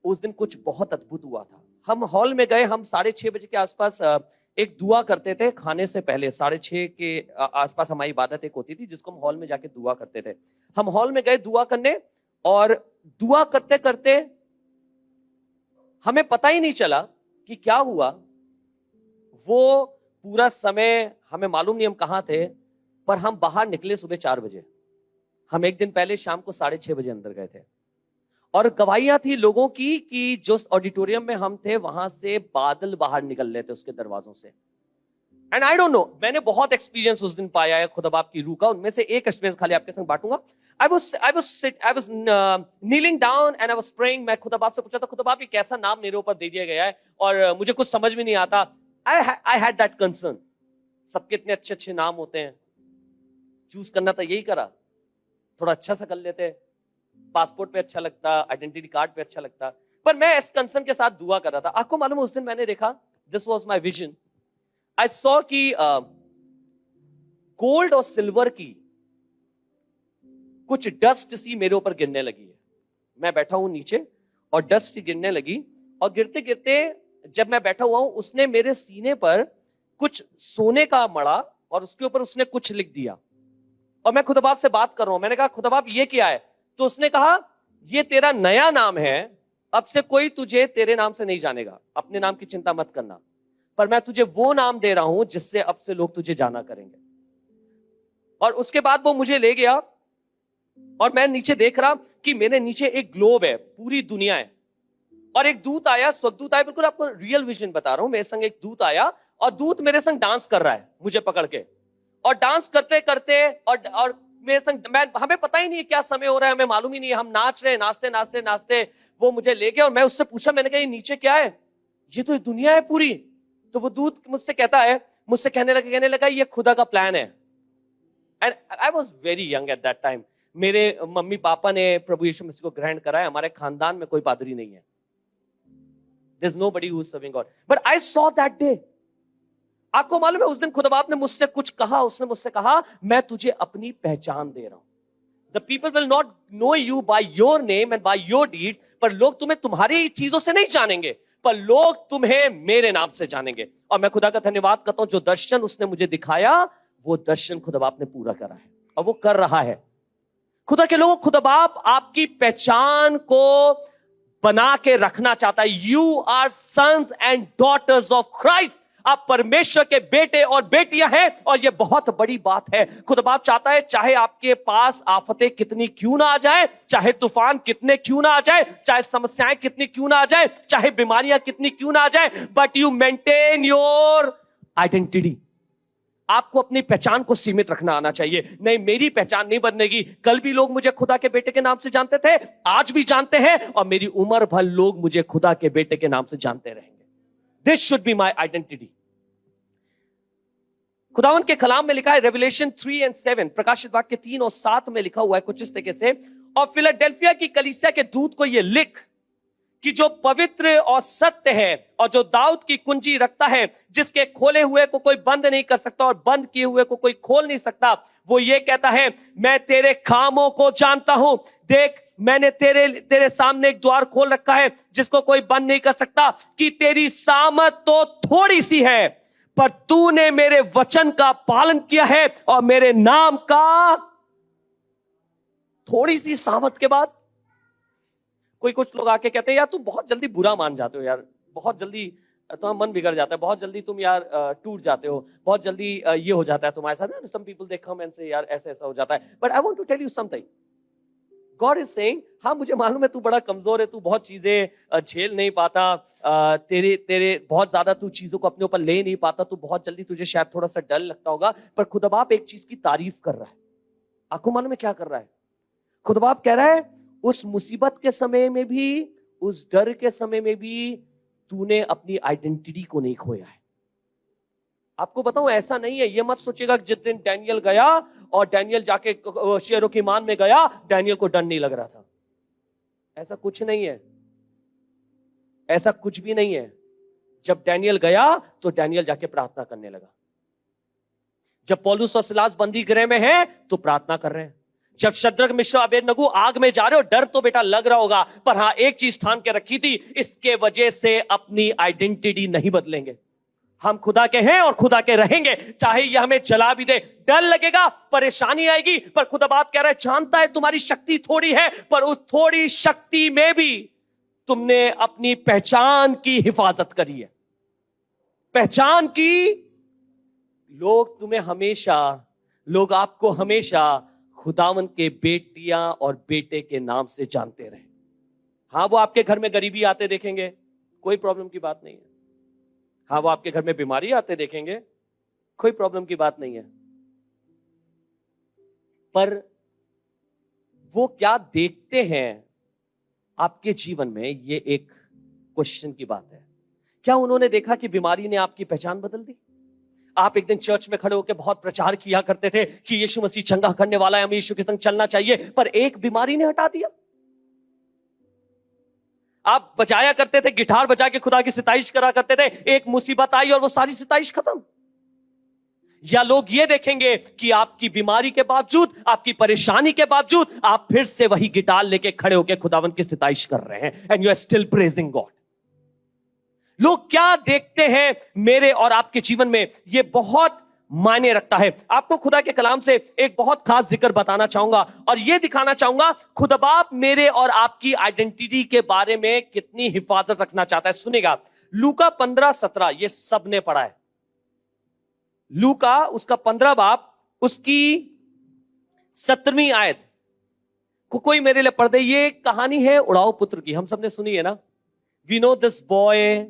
उस दिन कुछ बहुत अद्भुत हुआ था। हम हॉल में गए, हम 6:30 बजे के आसपास एक दुआ करते थे खाने से पहले, 6:30 के आसपास हमारी इबादत एक होती थी जिसको हम हॉल में जाके दुआ करते थे। हम हॉल में गए दुआ करने, और दुआ करते करते हमें पता ही नहीं चला कि क्या हुआ। वो पूरा समय हमें मालूम नहीं हम कहां थे, पर हम बाहर निकले सुबह 4 बजे। हम एक दिन पहले शाम को 6:30 बजे अंदर गए थे, और गवाहियां थी लोगों की कि जो ऑडिटोरियम में हम थे वहां से बादल बाहर निकल रहे थे उसके दरवाजों से। एंड आई डोंट नो, मैंने बहुत एक्सपीरियंस उस दिन पाया है खुदा बाप की रूह का। उनमें से एक एक्सपीरियंस खाली आपके संग बांटूंगा। I was kneeling down and I was praying. मैं खुदा बाप से पूछा था, खुदा बाप ये कैसा नाम मेरे ऊपर दे दिया गया है और मुझे कुछ समझ में नहीं आता। I had that concern. सबके इतने अच्छे अच्छे नाम होते हैं, चूज करना था यही करा, थोड़ा अच्छा सा कर लेते, पासपोर्ट पे अच्छा लगता, आइडेंटिटी कार्ड पे अच्छा लगता। पर मैं इस कंसर्न के साथ दुआ कर रहा था। आपको मालूम है उस दिन मैंने देखा, this was my vision, I saw कि गोल्ड और सिल्वर की कुछ डस्ट सी मेरे ऊपर गिरने लगी है। मैं बैठा हूं नीचे और डस्ट सी गिरने लगी, और गिरते गिरते जब मैं बैठा हुआ हूं उसने मेरे सीने पर कुछ सोने का मड़ा और उसके ऊपर उसने कुछ लिख दिया। और मैं खुदा बाप से बात कर रहा हूं, मैंने कहा खुदा बाप ये क्या है? तो उसने कहा ये तेरा नया नाम है, अब से कोई तुझे तेरे नाम से नहीं जानेगा, अपने नाम की चिंता मत करना, पर मैं तुझे वो नाम दे रहा हूं जिससे अब से लोग तुझे जाना करेंगे। और उसके बाद वो मुझे ले गया और मैं नीचे देख रहा कि मेरे नीचे एक ग्लोब है, पूरी दुनिया है, और एक दूत आया, स्वर्गदूत आया, बिल्कुल आपको रियल विजन बता रहा हूं। मेरे संग एक दूत आया और दूत मेरे संग डांस कर रहा है मुझे पकड़ के, और डांस करते करते और मेरे संग, हमें पता ही नहीं क्या समय हो रहा है, हमें मालूम ही नहीं, हम नाच रहे, नाचते नाचते नाचते वो मुझे ले गया। और मैं उससे पूछा, मैंने कहा ये नीचे क्या है? ये तो दुनिया है पूरी। तो वो दूत मुझसे कहता है, मुझसे कहने लगा ये खुदा का प्लान है। And I was very young at that time. मेरे मम्मी पापा ने प्रभु यीशु मसीह को ग्रहण करा है, हमारे खानदान में कोई पादरी नहीं है, there's nobody who is serving God, but I saw that day। आपको मालूम है उस दिन खुदा बाप ने मुझसे कुछ कहा, उसने मुझसे कहा मैं तुझे अपनी पहचान दे रहा हूं। The people will not know you by your name and by your deeds, पर लोग तुम्हें तुम्हारी चीजों से नहीं जानेंगे, पर लोग तुम्हें मेरे नाम से जानेंगे। और मैं खुदा का धन्यवाद करता हूं, जो दर्शन उसने मुझे दिखाया वो दर्शन खुदा बाप ने पूरा करा है और वो कर रहा है। खुदा के लोगों, खुदा बाप आपकी पहचान को बना के रखना चाहता है। You are sons and daughters of Christ. आप परमेश्वर के बेटे और बेटियां हैं, और यह बहुत बड़ी बात है। खुदा बाप चाहता है चाहे आपके पास आफतें कितनी क्यों ना आ जाए, चाहे तूफान कितने क्यों ना आ जाए, चाहे समस्याएं कितनी क्यों ना आ जाए, चाहे बीमारियां कितनी क्यों ना आ जाए, but you maintain your identity. आपको अपनी पहचान को सीमित रखना आना चाहिए। नहीं, मेरी पहचान नहीं बदलेगी। कल भी लोग मुझे खुदा के बेटे के नाम से जानते थे, आज भी जानते हैं, और मेरी उम्र भर लोग मुझे खुदा के बेटे के नाम से जानते रहेंगे। This should be my identity. खुदावंद के कलाम में लिखा है, रेवलेशन 3 और 7, प्रकाशित वाक्य 3 और 7 में लिखा हुआ है कुछ इस तरीके से, और फिलाडेल्फिया की कलीसिया के दूत को यह लिख कि जो पवित्र और सत्य है और जो दाऊद की कुंजी रखता है, जिसके खोले हुए को कोई बंद नहीं कर सकता और बंद किए हुए को कोई खोल नहीं सकता, वो ये कहता है मैं तेरे कामों को जानता हूं। देख, मैंने तेरे सामने एक द्वार खोल रखा है जिसको कोई बंद नहीं कर सकता, कि तेरी सामत तो थोड़ी सी है, पर तूने मेरे वचन का पालन किया है और मेरे नाम का। थोड़ी सी सामत के बाद कुछ लोग आके कहते हैं यार तुम बहुत जल्दी बुरा मान जाते हो, यार बहुत जल्दी तुम्हारा मन बिगड़ जाता है, बहुत जल्दी तुम यार टूट जाते हो, बहुत जल्दी ये हो जाता है तुम्हारे साथ। Some people they come and से यार ऐसा ऐसा हो जाता है। But I want to tell you something, God is saying, हाँ मुझे मालूम है तू बड़ा कमजोर है, तू बहुत चीजें झेल नहीं पाता, तेरे बहुत ज्यादा तू चीजों को अपने ऊपर ले नहीं पाता, तू बहुत जल्दी, तुझे शायद थोड़ा सा डर लगता होगा, पर खुदा बाप एक चीज की तारीफ कर रहा है। आपको मालूम है क्या कर रहा है? खुदा बाप कह रहा है उस मुसीबत के समय में भी, उस डर के समय में भी तूने अपनी आइडेंटिटी को नहीं खोया है। आपको बताऊं, ऐसा नहीं है, ये मत सोचिएगा कि जिस दिन डैनियल गया और डैनियल जाके शेरों की मान में गया, डैनियल को डर नहीं लग रहा था। ऐसा कुछ नहीं है, ऐसा कुछ भी नहीं है। जब डैनियल गया तो डैनियल जाके प्रार्थना करने लगा। जब पौलुस और सिलास बंदी गृह में हैं तो प्रार्थना कर रहे हैं। जब शद्रक मिशा अबेदनगो आग में जा रहे हो, डर तो बेटा लग रहा होगा, पर हां एक चीज ठान के रखी थी, इसके वजह से अपनी आइडेंटिटी नहीं बदलेंगे, हम खुदा के हैं और खुदा के रहेंगे, चाहे ये हमें जला भी दे, डर लगेगा, परेशानी आएगी, पर खुदा बाप कह रहा है जानता है तुम्हारी शक्ति थोड़ी है, पर उस थोड़ी शक्ति में भी तुमने अपनी पहचान की हिफाजत करी है। पहचान की। लोग आपको हमेशा खुदावन के बेटियां और बेटे के नाम से जानते रहे। हाँ, वो आपके घर में गरीबी आते देखेंगे, कोई प्रॉब्लम की बात नहीं है। हाँ, वो आपके घर में बीमारी आते देखेंगे, कोई प्रॉब्लम की बात नहीं है। पर वो क्या देखते हैं आपके जीवन में, ये एक क्वेश्चन की बात है। क्या उन्होंने देखा कि बीमारी ने आपकी पहचान बदल दी? आप एक दिन चर्च में खड़े होकर बहुत प्रचार किया करते थे कि यीशु मसीह चंगा करने वाला है, हमें यीशु के संग चलना चाहिए, पर एक बीमारी ने हटा दिया। आप बजाया करते थे, गिटार बजा के खुदा की सिताइश करा करते थे, एक मुसीबत आई और वो सारी सिताइश खत्म। या लोग ये देखेंगे कि आपकी बीमारी के बावजूद, आपकी परेशानी के बावजूद आप फिर से वही गिटार लेके खड़े होकर खुदावन की सिताइश कर रहे हैं, and you are still praising God. लोग क्या देखते हैं मेरे और आपके जीवन में, यह बहुत मायने रखता है। आपको खुदा के कलाम से एक बहुत खास जिक्र बताना चाहूंगा और यह दिखाना चाहूंगा खुदा बाप मेरे और आपकी आइडेंटिटी के बारे में कितनी हिफाजत रखना चाहता है। सुनेगा, लूका 15:17, यह सबने पढ़ा है। लूका उसका 15 बाब, उसकी 17वीं आयत को कोई मेरे लिए पढ़ दे। ये कहानी है उड़ाऊ पुत्र की, हम सबने सुनी है ना। वी नो दिस बॉय,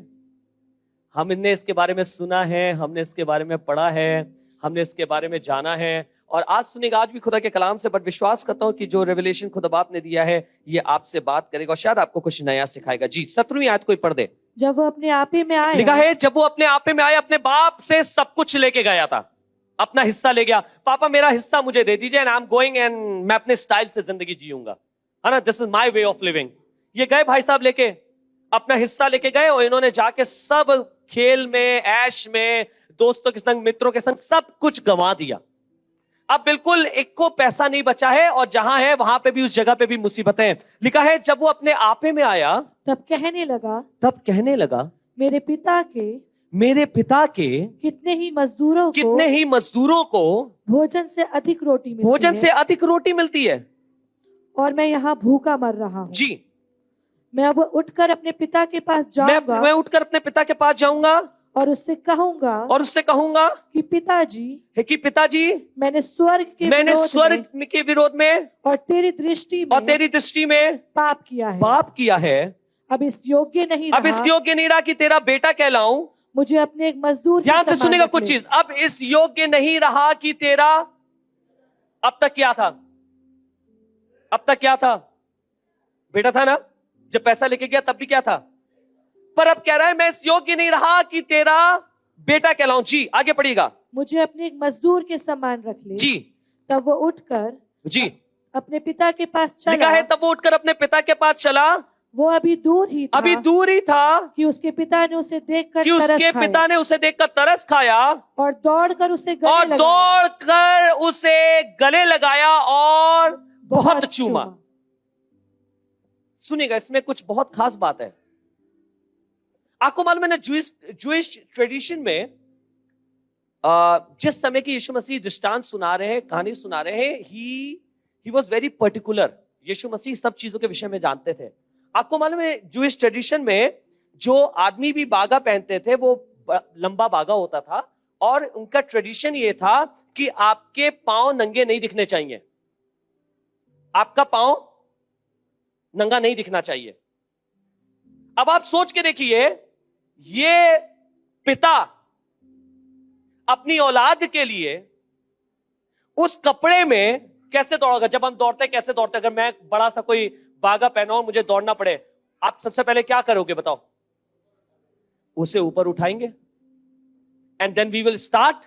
हमने इसके बारे में सुना है, हमने इसके बारे में पढ़ा है, हमने इसके बारे में जाना है। और आज सुनेगा, आज भी खुदा के कलाम से, बट विश्वास करता हूं कि जो रेवलेशन खुदा बाप ने दिया है ये आपसे बात करेगा और शायद आपको कुछ नया सिखाएगा। जी, 17वीं आयत कोई पढ़ दे। जब वो अपने आपे में आया, लिखा है जब वो अपने आपे में आया, अपने बाप से सब कुछ लेके गया था, अपना हिस्सा ले गया। पापा मेरा हिस्सा मुझे दे दीजिए, and I am going, and मैं अपने स्टाइल से जिंदगी जीऊंगा, है ना, this is my way of living. ये गए भाई साहब लेके, अपना हिस्सा लेके गए और इन्होंने जाके सब खेल में, ऐश में, दोस्तों के संग, मित्रों के संग सब कुछ गंवा दिया। अब बिल्कुल एक को पैसा नहीं बचा है और जहां है वहां पे भी, उस जगह पे भी मुसीबतें। लिखा है जब वो अपने आपे में आया, तब कहने लगा मेरे पिता के कितने ही मजदूरों को भोजन से अधिक रोटी मिलती है और मैं यहाँ भूखा मर रहा हूँ। जी, मैं अब उठकर अपने पिता के पास जाऊंगा, मैं उठकर अपने पिता के पास जाऊंगा और उससे कहूंगा कि पिताजी मैंने स्वर्ग के विरोध में और तेरी दृष्टि में पाप किया है। अब इस योग्य नहीं रहा कि तेरा बेटा कहलाऊं। मुझे अपने एक मजदूर, ध्यान से सुनेगा कुछ चीज, अब इस योग्य नहीं रहा कि तेरा, अब तक क्या था? बेटा था ना, जब पैसा लेके गया तब भी क्या था, पर अब कह रहा है मैं इस योग्य नहीं रहा कि तेरा बेटा कहलाऊं। जी, आगे पढ़िएगा। मुझे अपने एक मजदूर के समान रख ले। जी, तब वो उठकर जी अपने पिता के पास चला। लिखा है तब वो उठकर अपने पिता के पास चला। वो अभी दूर ही था कि उसके पिता ने उसे देखकर तरस खाया और दौड़कर उसे गले लगाया और बहुत चूमा। सुनिएगा, इसमें कुछ बहुत खास बात है। आपको मालूम है ना, जूइश ट्रेडिशन में जिस समय की यीशु मसीह दृष्टांत सुना रहे हैं, कहानी सुना रहे हैं, ही वॉज वेरी पर्टिकुलर। यीशु मसीह सब चीजों के विषय में जानते थे। आपको मालूम है, जूइश ट्रेडिशन में जो आदमी भी बागा पहनते थे वो लंबा बागा होता था और उनका ट्रेडिशन ये था कि आपके पांव नंगे नहीं दिखने चाहिए, आपका पांव नंगा नहीं दिखना चाहिए। अब आप सोच के देखिए, ये पिता अपनी औलाद के लिए उस कपड़े में कैसे दौड़ेगा। जब हम दौड़ते कैसे दौड़ते, अगर मैं बड़ा सा कोई बागा पहना और मुझे दौड़ना पड़े, आप सबसे पहले क्या करोगे बताओ? उसे ऊपर उठाएंगे and then we will start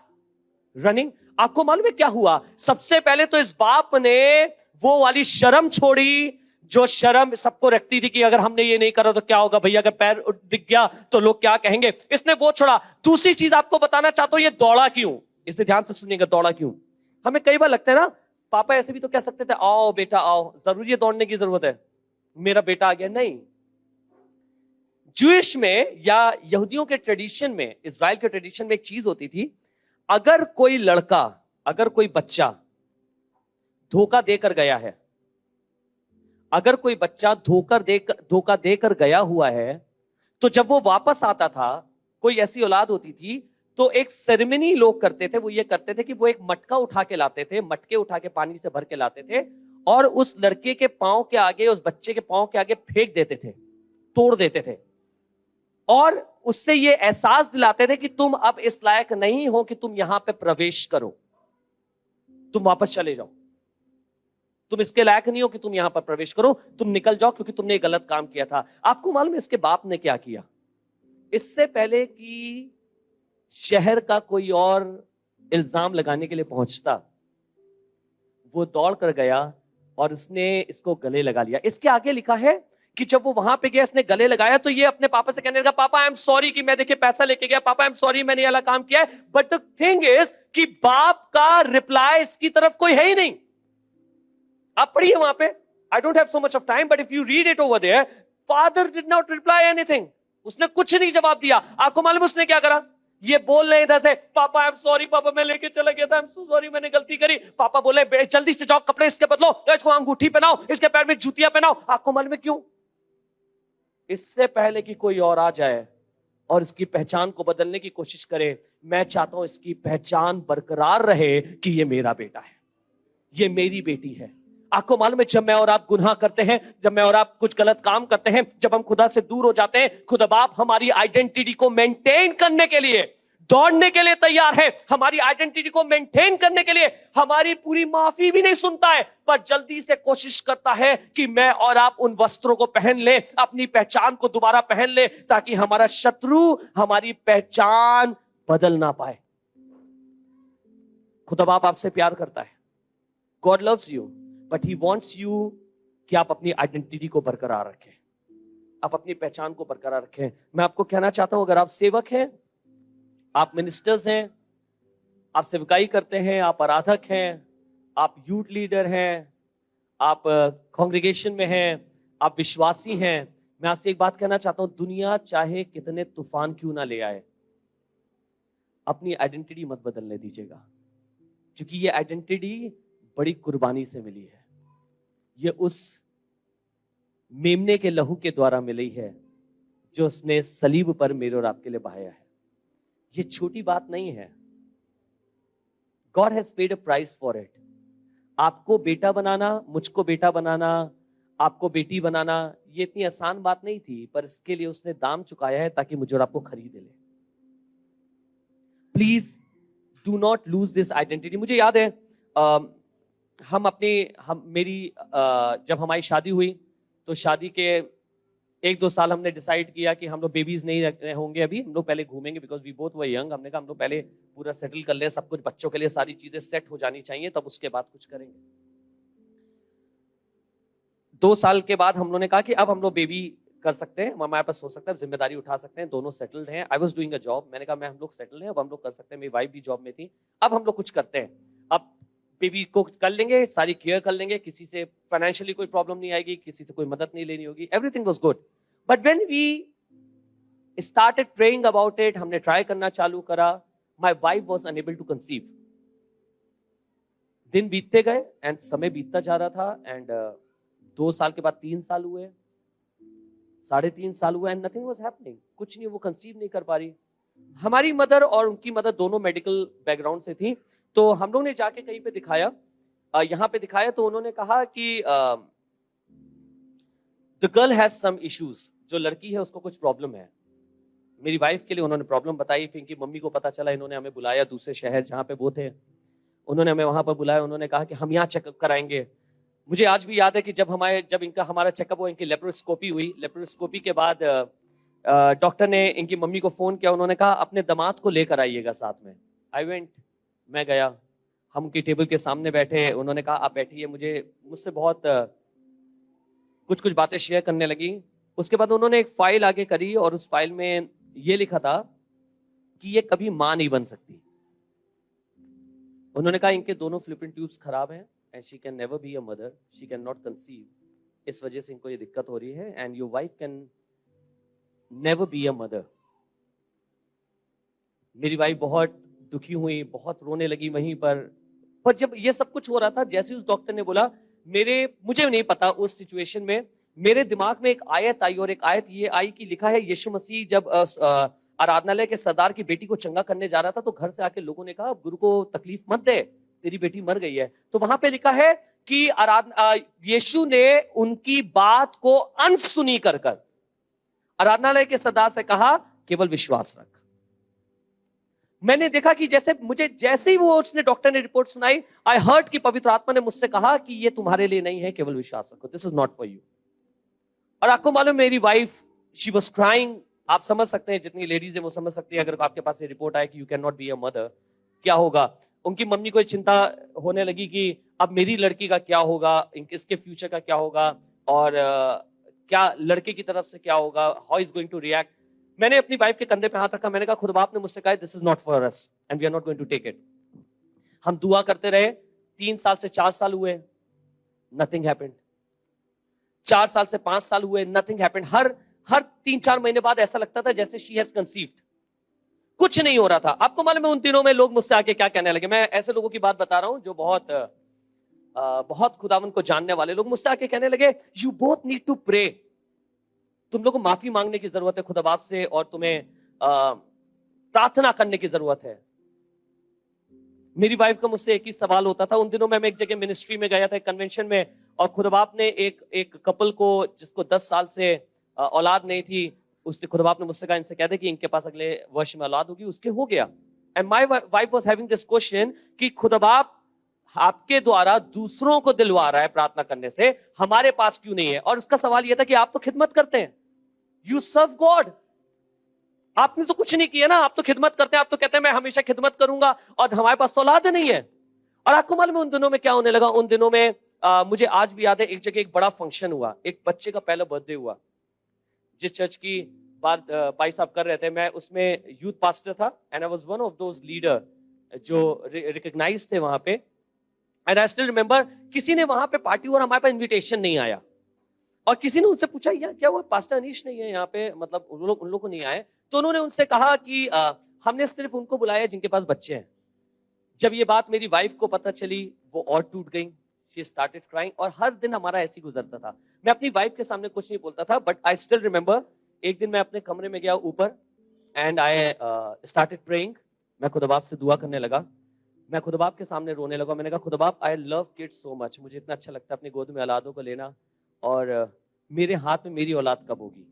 running. आपको मालूम है क्या हुआ? सबसे पहले तो इस बाप ने वो वाली शर्म छोड़ी जो शर्म सबको रखती थी कि अगर हमने ये नहीं करा तो क्या होगा भैया, अगर पैर दिख गया तो लोग क्या कहेंगे। इसने वो छोड़ा। दूसरी चीज आपको बताना चाहता हूं, ये दौड़ा क्यों, इसे ध्यान से सुनिएगा। दौड़ा क्यों? हमें कई बार लगता है ना, पापा ऐसे भी तो कह सकते थे, आओ बेटा आओ, जरूरी है दौड़ने की जरूरत है, मेरा बेटा आ गया। नहीं, जूइश में या यहूदियों के ट्रेडिशन में, इज़राइल के ट्रेडिशन में एक चीज होती थी, अगर कोई लड़का, अगर कोई बच्चा धोखा देकर गया है, अगर कोई बच्चा धोखा देकर गया हुआ है, तो जब वो वापस आता था, कोई ऐसी औलाद होती थी, तो एक सेरेमनी लोग करते थे। वो ये करते थे कि वो एक मटका उठा के लाते थे, मटके उठा के पानी से भर के लाते थे, और उस लड़के के पांव के आगे, उस बच्चे के पांव के आगे फेंक देते थे, तोड़ देते थे, और उससे ये एहसास दिलाते थे कि तुम अब इस लायक नहीं हो कि तुम यहां पे प्रवेश करो, तुम वापस चले जाओ, तुम इसके लायक नहीं हो कि तुम यहां पर प्रवेश करो, तुम निकल जाओ क्योंकि तुमने गलत काम किया था। आपको मालूम है इसके बाप ने क्या किया? इससे पहले कि शहर का कोई और इल्जाम लगाने के लिए पहुंचता, वो दौड़ कर गया और उसने इसको गले लगा लिया। इसके आगे लिखा है कि जब वो वहां पे गया, इसने गले लगाया, तो ये अपने पापा से कहने लगा, पापा आई एम सॉरी कि मैं देखिए पैसा लेके गया, पापा आई एम सॉरी मैंने ये वाला काम किया है। बट द थिंग इज कि बाप का रिप्लाई इसकी तरफ कोई है ही नहीं। आप पढ़िए वहां पे, I don't have so much of time, but if you read it over there, father did not reply anything. उसने कुछ नहीं जवाब दिया। आपको मालूम उसने क्या करा? ये बोल रहे इधर से, पापा आई एम सॉरी, पापा मैं लेके चला गया था, आई एम सो सॉरी, मैंने गलती करी। पापा बोले जल्दी से जाओ, कपड़े इसके बदलो, इसको अंगूठी पहनाओ, इसके पैर में जूतियां पहनाओ। आपको मालूम है क्यों? इससे पहले कि कोई और आ जाए और इसकी पहचान को बदलने की कोशिश करे, मैं चाहता हूं इसकी पहचान बरकरार रहे कि ये मेरा बेटा है, ये मेरी बेटी है। आपको मालूम है जब मैं और आप गुनाह करते हैं, जब मैं और आप कुछ गलत काम करते हैं, जब हम खुदा से दूर हो जाते हैं, खुदा बाप हमारी आइडेंटिटी को मेंटेन करने के लिए दौड़ने के लिए तैयार है। हमारी आइडेंटिटी को मेंटेन करने के लिए हमारी पूरी माफी भी नहीं सुनता है, पर जल्दी से कोशिश करता है कि मैं और आप उन वस्त्रों को पहन ले, अपनी पहचान को दोबारा पहन ले, ताकि हमारा शत्रु हमारी पहचान बदल ना पाए। खुदा बाप आपसे प्यार करता है, God loves you, but he wants you कि आप अपनी आइडेंटिटी को बरकरार रखें, आप अपनी पहचान को बरकरार रखें। मैं आपको कहना चाहता हूं, अगर आप सेवक हैं, आप मिनिस्टर्स हैं, आप सेवकाई करते हैं, आप आराधक हैं, आप यूथ लीडर हैं, आप कांग्रेगेशन में हैं, आप विश्वासी हैं, मैं आपसे एक बात कहना चाहता हूं, दुनिया चाहे कितने तूफान क्यों ना ले आए, अपनी आइडेंटिटी मत बदलने दीजिएगा, क्योंकि ये आइडेंटिटी बड़ी कुर्बानी से मिली है। ये उस मेमने के लहू के द्वारा मिली है जो उसने सलीब पर मेरे और आपके लिए बहाया है। ये छोटी बात नहीं है। God has paid a price for it. आपको बेटा बनाना, मुझको बेटा बनाना, आपको बेटी बनाना, ये इतनी आसान बात नहीं थी, पर इसके लिए उसने दाम चुकाया है ताकि मुझे और आपको खरीद ले। Please do not lose this identity. मुझे याद है जब हमारी शादी हुई, तो शादी के 1-2 साल हमने डिसाइड किया कि हम लोग बेबीज नहीं होंगे, अभी हम लोग पहले घूमेंगे, because we both were young. हमने कहा हम लोग पहले पूरा सेटल कर ले, सब कुछ बच्चों के लिए सारी चीजें सेट हो जानी चाहिए, तब उसके बाद कुछ करेंगे। 2 साल के बाद हम लोगों ने कहा कि अब हम लोग बेबी कर सकते हैं, हमारे पास हो सकता है, जिम्मेदारी उठा सकते हैं, दोनों सेटल्ड हैं। I was doing a job, मैंने कहा मैं हम लोग सेटल्ड हैं, अब हम लोग कर सकते हैं, मेरी वाइफ भी जॉब में थी, अब हम लोग कुछ करते हैं, अब बेबी को कर लेंगे, सारी केयर कर लेंगे, किसी से फाइनेंशियली कोई प्रॉब्लम नहीं आएगी, किसी से कोई मदद नहीं लेनी होगी, everything was good. But when we started praying about it, हमने ट्राई करना चालू करा, my wife was unable to conceive. दिन बीतते गए एंड समय बीतता जा रहा था, एंड 2 साल के बाद 3 साल हुए, 3.5 साल हुए, एंड नथिंग वाज हैपनिंग, कुछ नहीं, वो कंसीव नहीं कर पा रही। हमारी मदर और उनकी मदर दोनों मेडिकल बैकग्राउंड से थी, तो हम लोग ने जाके कहीं पे दिखाया, यहाँ पे दिखाया, तो उन्होंने कहा कि the girl has some issues, जो लड़की है उसको कुछ प्रॉब्लम है। मेरी वाइफ के लिए उन्होंने प्रॉब्लम बताई, फिर इनकी मम्मी को पता चला, इन्होंने हमें बुलाया दूसरे शहर जहाँ पे वो थे, उन्होंने हमें वहां पर बुलाया, उन्होंने कहा कि हम यहाँ चेकअप कराएंगे। मुझे आज भी याद है कि जब हमारा चेकअप हुआ, इनकी लेप्रोस्कोपी हुई, लेप्रोस्कोपी के बाद डॉक्टर ने इनकी मम्मी को फोन किया, उन्होंने कहा अपने दामाद को लेकर आइएगा साथ में। आई वेंट, मैं गया, हम उनकी टेबल के सामने बैठे, उन्होंने कहा आप बैठिए, मुझसे बहुत कुछ बातें शेयर करने लगी। उसके बाद उन्होंने एक फाइल आगे करी और उस फाइल में ये लिखा था कि ये कभी मां नहीं बन सकती। उन्होंने कहा इनके दोनों फ्लिपिन ट्यूब्स खराब हैं and she can never be a mother, she can not conceive, इस वजह से इनको ये दिक्कत हो रही है, and your wife can never be a mother. मेरी वाइफ बहुत दुखी हुई, बहुत रोने लगी वहीं पर जब ये सब कुछ हो रहा था, जैसे उस डॉक्टर ने बोला, मुझे नहीं पता उस सिचुएशन में मेरे दिमाग में एक आयत आई, और एक आयत ये आई कि लिखा है यीशु मसीह जब आराधनालय के सरदार की बेटी को चंगा करने जा रहा था, तो घर से आके लोगों ने कहा गुरु को तकलीफ मत दे, तेरी बेटी मर गई है। तो वहां पे लिखा है कि यीशु ने उनकी बात को अनसुनी कर आराधनालय के सरदार से कहा केवल विश्वास रख। मैंने देखा कि जैसे ही उसने डॉक्टर ने रिपोर्ट सुनाई, आई हर्ड कि पवित्र आत्मा ने मुझसे कहा कि ये तुम्हारे लिए नहीं है, केवल विश्वास रखो, this is not for you. और आपको मालूम, मेरी वाइफ शी वाज क्राइंग। आप समझ सकते हैं, जितनी लेडीज है वो समझ सकती है, अगर आपके पास ये रिपोर्ट आए कि you can not be a mother, क्या होगा। उनकी मम्मी को चिंता होने लगी कि अब मेरी लड़की का क्या होगा, इसके फ्यूचर का क्या होगा, और क्या लड़के की तरफ से क्या होगा, how is going to react. मैंने अपनी वाइफ के कंधे पे हाथ रखा, मैंने कहा खुदा बाप ने मुझसे कहा this is not for us and we are not going to take it. हम दुआ करते रहे, 3 साल से 4 साल हुए, नथिंग हैपेंड। 4 साल से 5 साल हुए, नथिंग हैपेंड। हर 3-4 महीने बाद ऐसा लगता था जैसे शी हैज कंसीव्ड, कुछ नहीं हो रहा था। आपको मालूम है उन दिनों में लोग मुझसे आके क्या कहने लगे, मैं ऐसे लोगों की बात बता रहा हूं जो बहुत खुदावन को जानने वाले लोग मुझसे आके कहने लगे you both need to pray, तुम लोगों को माफी मांगने की जरूरत है खुदा बाप से, और तुम्हें प्रार्थना करने की जरूरत है। मेरी वाइफ का मुझसे एक ही सवाल होता था। उन दिनों में मैं एक जगह मिनिस्ट्री में गया था, एक कन्वेंशन में, और खुदा बाप ने एक कपल को, जिसको 10 साल से औलाद नहीं थी, उसने खुदा बाप ने मुझसे कहा इनसे कह दे कि इनके पास अगले वर्ष में औलाद होगी। उसके हो गया। And my wife was having this question कि खुदा बाप आपके द्वारा दूसरों को दिलवा रहा है प्रार्थना करने से, हमारे पास क्यों नहीं है। और उसका सवाल यह था कि आप तो खिदमत करते हैं, यू सर्व गॉड, आपने तो कुछ नहीं किया ना, आप तो खिदमत करते हैं, आप तो कहते हैं मैं हमेशा खिदमत करूंगा, और हमारे पास तो औलाद नहीं है। और आपको मालूम है उन दिनों में क्या होने लगा। उन दिनों में मुझे आज भी याद है, एक जगह एक बड़ा फंक्शन हुआ, एक बच्चे का पहला बर्थडे हुआ, जिस चर्च की बात भाई साहब कर रहे थे, मैं उसमें यूथ पास्टर था, and I was one of those leader जो रिकॉग्नाइज थे वहां पे। एंड आई स्टिल रिमेंबर, किसी ने वहां पे पार्टी और हमारे पास इनविटेशन नहीं आया, और किसी ने उनसे पूछा यार क्या हुआ, पास्टर अनीश नहीं है यहाँ पे, मतलब उन लोग को नहीं आए। तो उन्होंने उनसे कहा कि हमने सिर्फ उनको बुलाया जिनके पास बच्चे हैं। जब ये बात मेरी वाइफ को पता चली, वो और टूट गई, शी स्टार्टेड क्राइंग। और हर दिन हमारा ऐसे ही गुजरता था। मैं अपनी वाइफ के सामने कुछ नहीं बोलता था, बट आई स्टिल रिमेंबर, एक दिन मैं अपने कमरे में गया ऊपर, एंड आई स्टार्टेड प्रेइंग। मैं खुदा बाप से दुआ करने लगा, मैं खुदा बाप के सामने रोने लगा। मैंने कहा खुदा बाप, I love kids so much, मुझे इतना अच्छा लगता है अपनी गोद में औलादों को लेना, और मेरे हाथ में मेरी औलाद कब होगी।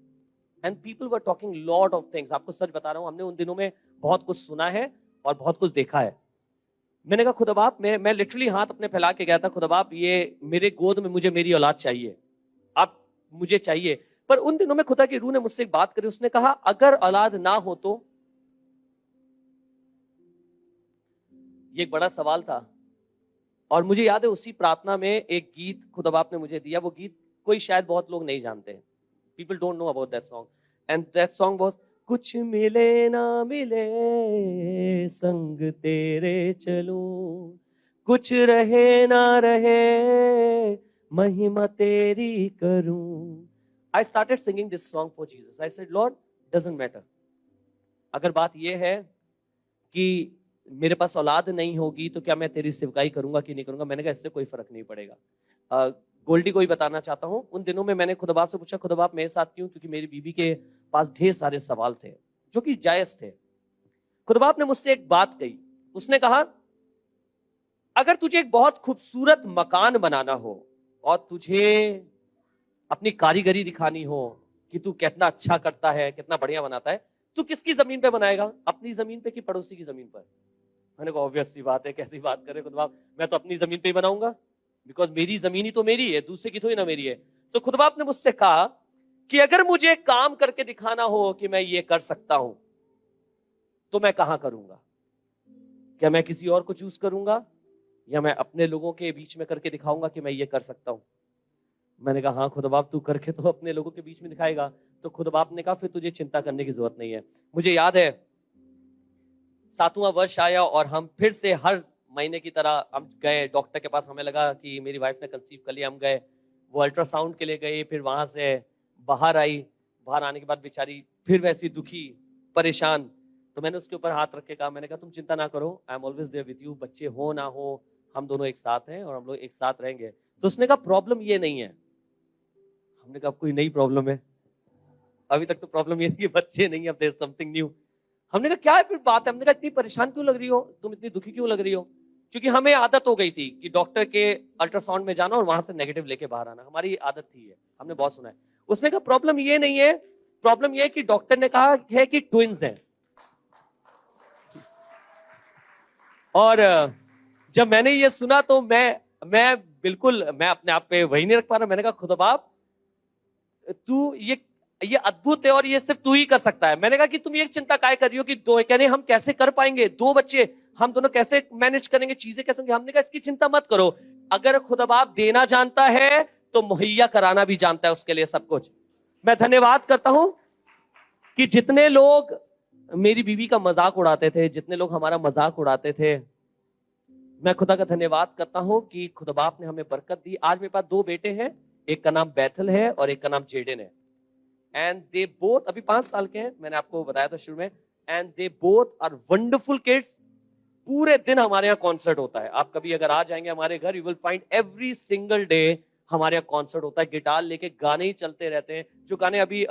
And people were talking lot of things. आपको सच बता रहा हूं, हमने उन दिनों में बहुत कुछ सुना है और बहुत कुछ देखा है। मैंने कहा खुदा बाप, मैं लिटरली हाथ अपने फैला के गया था, खुदा बाप ये मेरे गोद में मुझे मेरी औलाद चाहिए, आप मुझे चाहिए। पर उन दिनों में खुदा की रूह ने मुझसे एक बात करी, उसने कहा अगर औलाद ना हो तो। ये एक बड़ा सवाल था। और मुझे याद है उसी प्रार्थना में एक गीत खुदा बाप ने मुझे दिया, वो गीत कोई शायद बहुत लोग नहीं जानते, people don't know about that song, and that song was कुछ मिले ना मिले संग तेरे चलूं, कुछ रहे ना रहे महिमा तेरी करूं। I started singing this song for Jesus. I said, Lord, doesn't matter. अगर बात यह है कि मेरे पास औलाद नहीं होगी तो क्या मैं तेरी सेवकाई करूंगा कि नहीं करूंगा, मैंने कहा इससे कोई फर्क नहीं पड़ेगा। गोल्डी को ही बताना चाहता हूं, उन दिनों में मैंने खुदा बाप से पूछा, खुदा बाप मेरे साथ क्यों, क्योंकि मेरी बीवी के पास ढेर सारे सवाल थे जो कि जायज थे। खुदा बाप ने मुझसे एक बात कही, उसने कहा अगर तुझे एक बहुत खूबसूरत मकान बनाना हो और तुझे अपनी कारीगरी दिखानी हो कि तू कितना अच्छा करता है, कितना बढ़िया बनाता है, तू किसकी जमीन पे बनाएगा, अपनी जमीन पे कि पड़ोसी की जमीन पर। मैंने कहा ऑब्वियस सी बात है, कैसी बात करे खुदा बाप, मैं तो अपनी जमीन पे ही बनाऊंगा, बिकॉज मेरी जमीन ही तो मेरी है, दूसरे की थोड़ी ना मेरी है। तो खुदा बाप ने मुझसे कहा कि अगर मुझे काम करके दिखाना हो कि मैं ये कर सकता हूं तो मैं कहां करूंगा, क्या मैं किसी और को चूज करूंगा या मैं अपने लोगों के बीच में करके दिखाऊंगा कि मैं ये कर सकता हूं। मैंने कहा हाँ खुदा बाप, तू करके तो अपने लोगों के बीच में दिखाएगा। तो खुदा बाप ने कहा फिर तुझे चिंता करने की जरूरत नहीं है। मुझे याद है 7वां वर्ष आया और हम फिर से हर महीने की तरह हम गए डॉक्टर के पास। हमें लगा कि मेरी वाइफ ने कंसीव कर लिया, हम गए, वो अल्ट्रासाउंड के लिए गए, फिर वहां से बाहर आई, बाहर आने के बाद बेचारी फिर वैसी दुखी, परेशान। तो मैंने उसके ऊपर हाथ रख के कहा, मैंने कहा तुम चिंता ना करो, I am always there with you, बच्चे हो ना हो हम दोनों एक साथ हैं और हम लोग एक साथ रहेंगे। तो उसने कहा प्रॉब्लम ये नहीं है। हमने कहा कोई नई प्रॉब्लम है, अभी तक तो प्रॉब्लम ये थी कि बच्चे नहीं, अब देयर समथिंग न्यू। हमने कहा क्या है फिर बात है? हमने कहा इतनी परेशान क्यों लग रही हो तुम, इतनी दुखी क्यों लग रही हो? क्योंकि हमें आदत हो गई थी कि डॉक्टर के अल्ट्रासाउंड में जाना और वहां से नेगेटिव लेके बाहर आना, हमारी आदत थी है, हमने बहुत सुना है। उसने कहा प्रॉब्लम ये नहीं है, प्रॉब्लम ये है कि डॉक्टर ने कहा है कि ट्विंस हैं। और जब मैंने ये सुना तो मैं बिल्कुल मैं अपने आप पे वही नहीं रख पा रहा। मैंने कहा खुदा बाप तू ये अद्भुत है और ये सिर्फ तू ही कर सकता है। मैंने कहा कि तुम ये चिंता काय कर रही हो कि दो, कहने हम कैसे कर पाएंगे, दो बच्चे हम दोनों कैसे मैनेज करेंगे, चीजें कैसे होंगी। हमने कहा इसकी चिंता मत करो, अगर खुदा बाप देना जानता है तो मुहैया कराना भी जानता है उसके लिए सब कुछ। मैं धन्यवाद करता हूं कि जितने लोग मेरी बीवी का मजाक उड़ाते थे, जितने लोग हमारा मजाक उड़ाते थे, मैं खुदा का धन्यवाद करता हूं कि खुदा बाप ने हमें बरकत दी। आज मेरे पास दो बेटे हैं, एक का नाम बैथल है और एक का नाम जेडन है। एंड दे बोथ अभी 5 साल के हैं, मैंने आपको बताया था शुरू में। And they both are wonderful kids. पूरे दिन हमारे यहाँ कॉन्सर्ट होता है, आप कभी अगर आ जाएंगे हमारे घर, you will find every single day हमारे यहाँ कॉन्सर्ट होता है। गिटार लेके गाने ही चलते रहते हैं, जो गाने अभी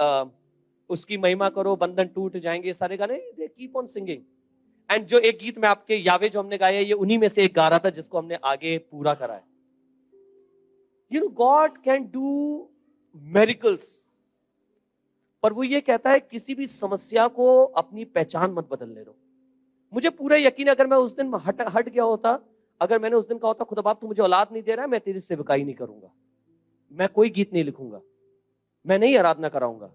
उसकी महिमा करो, बंधन टूट जाएंगे, ये सारे गाने they keep on singing. And जो एक गीत में आपके यावे जो हमने गाया, ये उन्हीं में से एक गा रहा था जिसको हमने आगे पूरा करा है। You know God can do miracles, पर वो ये कहता है किसी भी समस्या को अपनी पहचान मत बदलने दो। मुझे पूरा यकीन है अगर मैं उस दिन हट गया होता, अगर मैंने उस दिन कहा होता खुदा बाप तू मुझे औलाद नहीं दे रहा है, मैं तेरी सेवकाई नहीं करूंगा, मैं कोई गीत नहीं लिखूंगा, मैं नहीं आराधना कराऊंगा,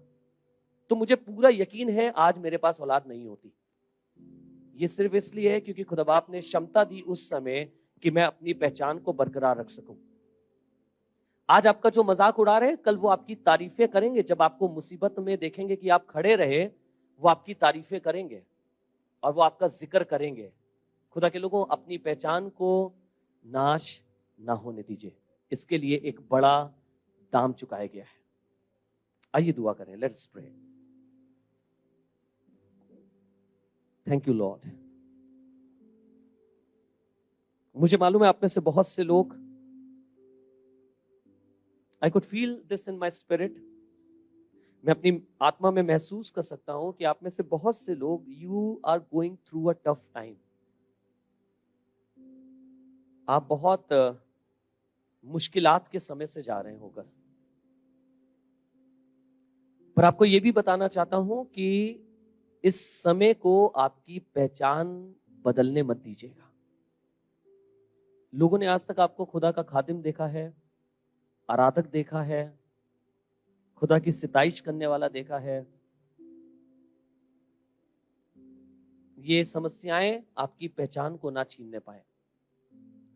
तो मुझे पूरा यकीन है आज मेरे पास औलाद नहीं होती। ये सिर्फ इसलिए है क्योंकि खुदा बाप ने क्षमता दी उस समय कि मैं अपनी पहचान को बरकरार रख सकूं। आज आपका जो मजाक उड़ा रहे हैं, कल वो आपकी तारीफें करेंगे। जब आपको मुसीबत में देखेंगे कि आप खड़े रहे, वो आपकी तारीफें करेंगे और वो आपका जिक्र करेंगे। खुदा के लोगों, अपनी पहचान को नाश ना होने दीजिए, इसके लिए एक बड़ा दाम चुकाया गया है। आइए दुआ करें, let's pray. Thank you lord. मुझे मालूम है आप में से बहुत से लोग, I could feel this in my spirit, मैं अपनी आत्मा में महसूस कर सकता हूं कि आप में से बहुत से लोग you are going through a tough time। आप बहुत मुश्किलात के समय से जा रहे होकर, पर आपको यह भी बताना चाहता हूं कि इस समय को आपकी पहचान बदलने मत दीजिएगा। लोगों ने आज तक आपको खुदा का खादिम देखा है, आराधक देखा है, खुदा की सिताइश करने वाला देखा है। ये समस्याएं आपकी पहचान को ना छीनने पाए।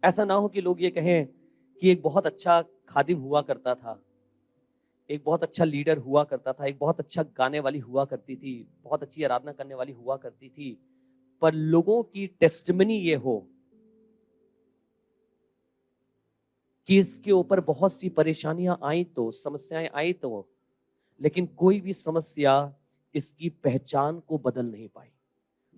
ऐसा ना हो कि लोग ये कहें कि एक बहुत अच्छा खादिम हुआ करता था, एक बहुत अच्छा लीडर हुआ करता था, एक बहुत अच्छा गाने वाली हुआ करती थी, बहुत अच्छी आराधना करने वाली हुआ करती थी, पर लोगों की टेस्टिमनी ये हो कि इसके ऊपर बहुत सी परेशानियां आई तो, समस्याएं आई तो, लेकिन कोई भी समस्या इसकी पहचान को बदल नहीं पाई।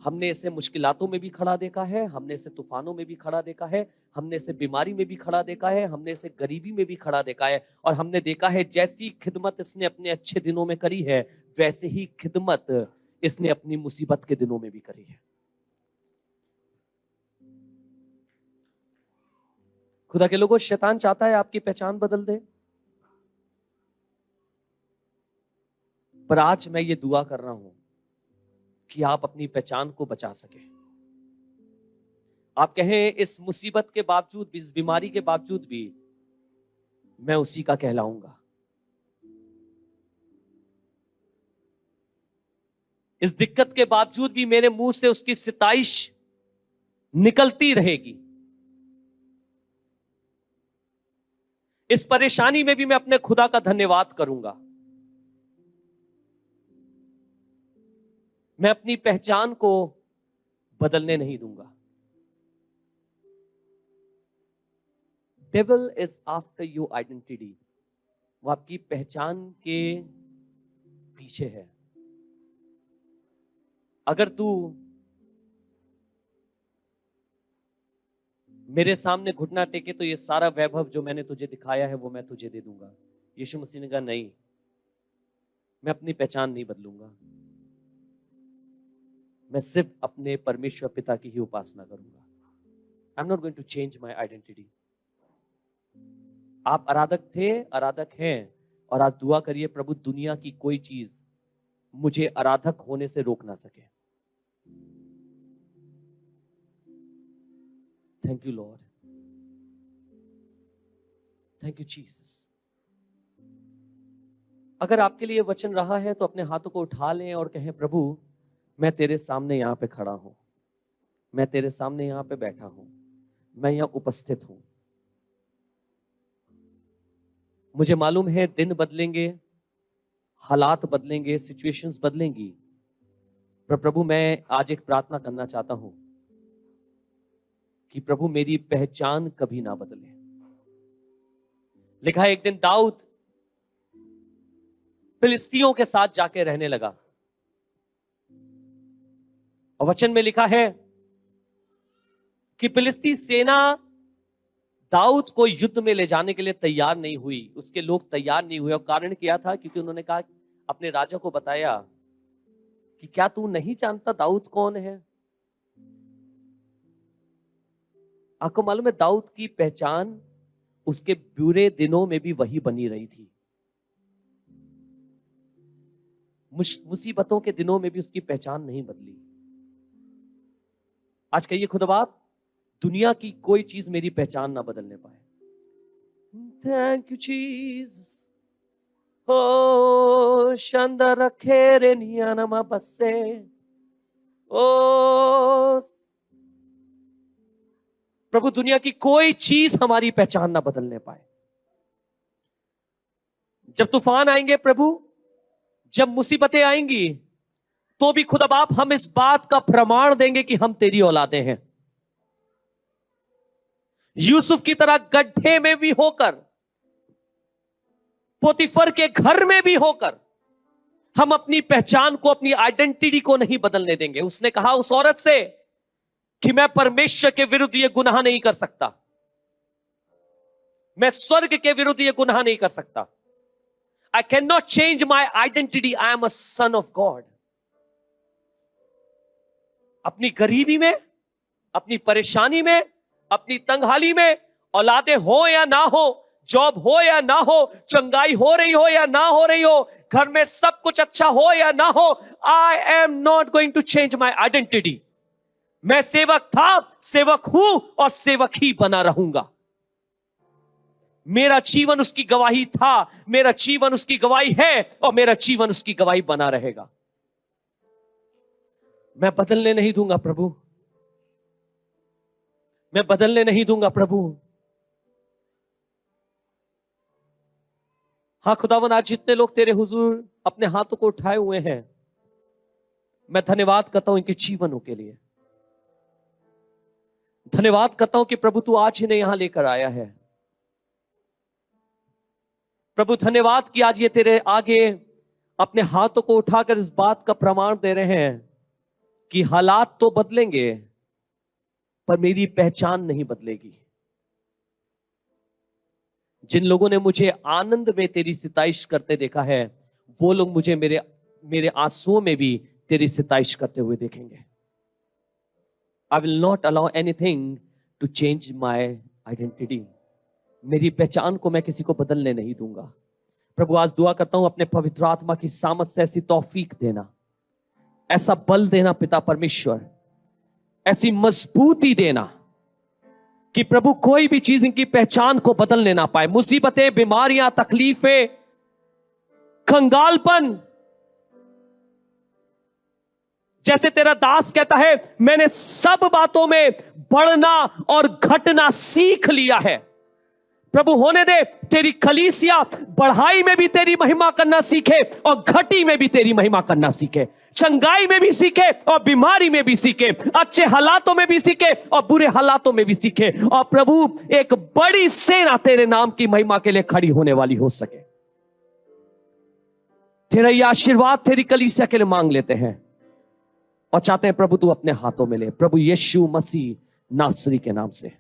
हमने इसे मुश्किलातों में भी खड़ा देखा है, हमने इसे तूफानों में भी खड़ा देखा है, हमने इसे बीमारी में भी खड़ा देखा है, हमने इसे गरीबी में भी खड़ा देखा है, और हमने देखा है जैसी खिदमत इसने अपने अच्छे दिनों में करी है, वैसे ही खिदमत इसने अपनी मुसीबत के दिनों में भी करी है। खुदा के लोगों, शैतान चाहता है आपकी पहचान बदल दे, पर आज मैं ये दुआ कर रहा हूं कि आप अपनी पहचान को बचा सके। आप कहें इस मुसीबत के बावजूद भी, इस बीमारी के बावजूद भी मैं उसी का कहलाऊंगा, इस दिक्कत के बावजूद भी मेरे मुंह से उसकी सिताइश निकलती रहेगी, इस परेशानी में भी मैं अपने खुदा का धन्यवाद करूंगा। मैं अपनी पहचान को बदलने नहीं दूंगा। Devil is after your identity, वो आपकी पहचान के पीछे है। अगर तू मेरे सामने घुटना टेके तो ये सारा वैभव जो मैंने तुझे दिखाया है वो मैं तुझे दे दूंगा। यीशु मसीह ने कहा नहीं, मैं अपनी पहचान नहीं बदलूंगा, मैं सिर्फ अपने परमेश्वर पिता की ही उपासना करूंगा। I am not going to change my identity. आप आराधक थे, आराधक हैं, और आज दुआ करिए प्रभु दुनिया की कोई चीज मुझे आराधक होने से रोक ना सके। Thank you Lord, thank you Jesus. अगर आपके लिए वचन रहा है तो अपने हाथों को उठा लें और कहें प्रभु मैं तेरे सामने यहां पे खड़ा हूं, मैं तेरे सामने यहां पे बैठा हूं, मैं यहां उपस्थित हूं। मुझे मालूम है दिन बदलेंगे, हालात बदलेंगे, सिचुएशंस बदलेंगी, पर प्रभु मैं आज एक प्रार्थना करना चाहता हूं कि प्रभु मेरी पहचान कभी ना बदले। लिखा है एक दिन दाऊद फिलिस्तियों के साथ जाके रहने लगा, और वचन में लिखा है कि फिलिस्ती सेना दाऊद को युद्ध में ले जाने के लिए तैयार नहीं हुई, उसके लोग तैयार नहीं हुए। और कारण क्या था? क्योंकि उन्होंने कहा, अपने राजा को बताया कि क्या तू नहीं जानता दाऊद कौन है? आपको मालूम है दाऊद की पहचान उसके बुरे दिनों में भी वही बनी रही थी, मुसीबतों के दिनों में भी उसकी पहचान नहीं बदली। आज कहिए खुदा बाप दुनिया की कोई चीज मेरी पहचान ना बदलने पाए। Thank you Jesus. ओ शानदार खेरे नियानमा बसे। ओ प्रभु दुनिया की कोई चीज हमारी पहचान ना बदलने पाए। जब तूफान आएंगे प्रभु, जब मुसीबतें आएंगी, तो भी खुदा बाप हम इस बात का प्रमाण देंगे कि हम तेरी औलादे हैं। यूसुफ की तरह गड्ढे में भी होकर, पोतीफर के घर में भी होकर, हम अपनी पहचान को, अपनी आइडेंटिटी को नहीं बदलने देंगे। उसने कहा उस औरत से कि मैं परमेश्वर के विरुद्ध यह गुनाह नहीं कर सकता, मैं स्वर्ग के विरुद्ध यह गुनाह नहीं कर सकता। I cannot change my identity. I am a son of God. अपनी गरीबी में, अपनी परेशानी में, अपनी तंगहाली में, औलादे हो या ना हो, जॉब हो या ना हो, चंगाई हो रही हो या ना हो रही हो, घर में सब कुछ अच्छा हो या ना हो, I am not going to change my identity. मैं सेवक था, सेवक हूं और सेवक ही बना रहूंगा। मेरा जीवन उसकी गवाही था, मेरा जीवन उसकी गवाही है, और मेरा जीवन उसकी गवाही बना रहेगा। मैं बदलने नहीं दूंगा प्रभु, मैं बदलने नहीं दूंगा प्रभु। हाँ खुदावन, आज जितने लोग तेरे हुजूर अपने हाथों को उठाए हुए हैं, मैं धन्यवाद करता हूं इनके जीवनों के लिए। धन्यवाद करता हूं कि प्रभु तू आज इन्हें यहां लेकर आया है। प्रभु धन्यवाद कि आज ये तेरे आगे अपने हाथों को उठाकर इस बात का प्रमाण दे रहे हैं कि हालात तो बदलेंगे पर मेरी पहचान नहीं बदलेगी। जिन लोगों ने मुझे आनंद में तेरी सिताइश करते देखा है, वो लोग मुझे मेरे आंसुओं में भी तेरी सिताइश करते हुए देखेंगे। I will not allow anything to change my identity. मेरी पहचान को मैं किसी को बदलने नहीं दूंगा। प्रभु आज दुआ करता हूं अपने पवित्र आत्मा की सामर्थ से ऐसी तौफीक देना, ऐसा बल देना पिता परमेश्वर, ऐसी मजबूती देना कि प्रभु कोई भी चीज इनकी पहचान को बदलने ना पाए। मुसीबतें, बीमारियां, तकलीफें, कंगालपन, जैसे तेरा दास कहता है मैंने सब बातों में बढ़ना और घटना सीख लिया है। प्रभु होने दे तेरी कलीसिया बढ़ाई में भी तेरी महिमा करना सीखे और घटी में भी तेरी महिमा करना सीखे, चंगाई में भी सीखे और बीमारी में भी सीखे, अच्छे हालातों में भी सीखे और बुरे हालातों में भी सीखे। और प्रभु एक बड़ी सेना तेरे नाम की महिमा के लिए खड़ी होने वाली हो सके। तेरा ये आशीर्वाद तेरी कलीसिया के लिए मांग लेते हैं और चाहते हैं प्रभु तू अपने हाथों में ले, प्रभु यीशु मसीह नासरी के नाम से।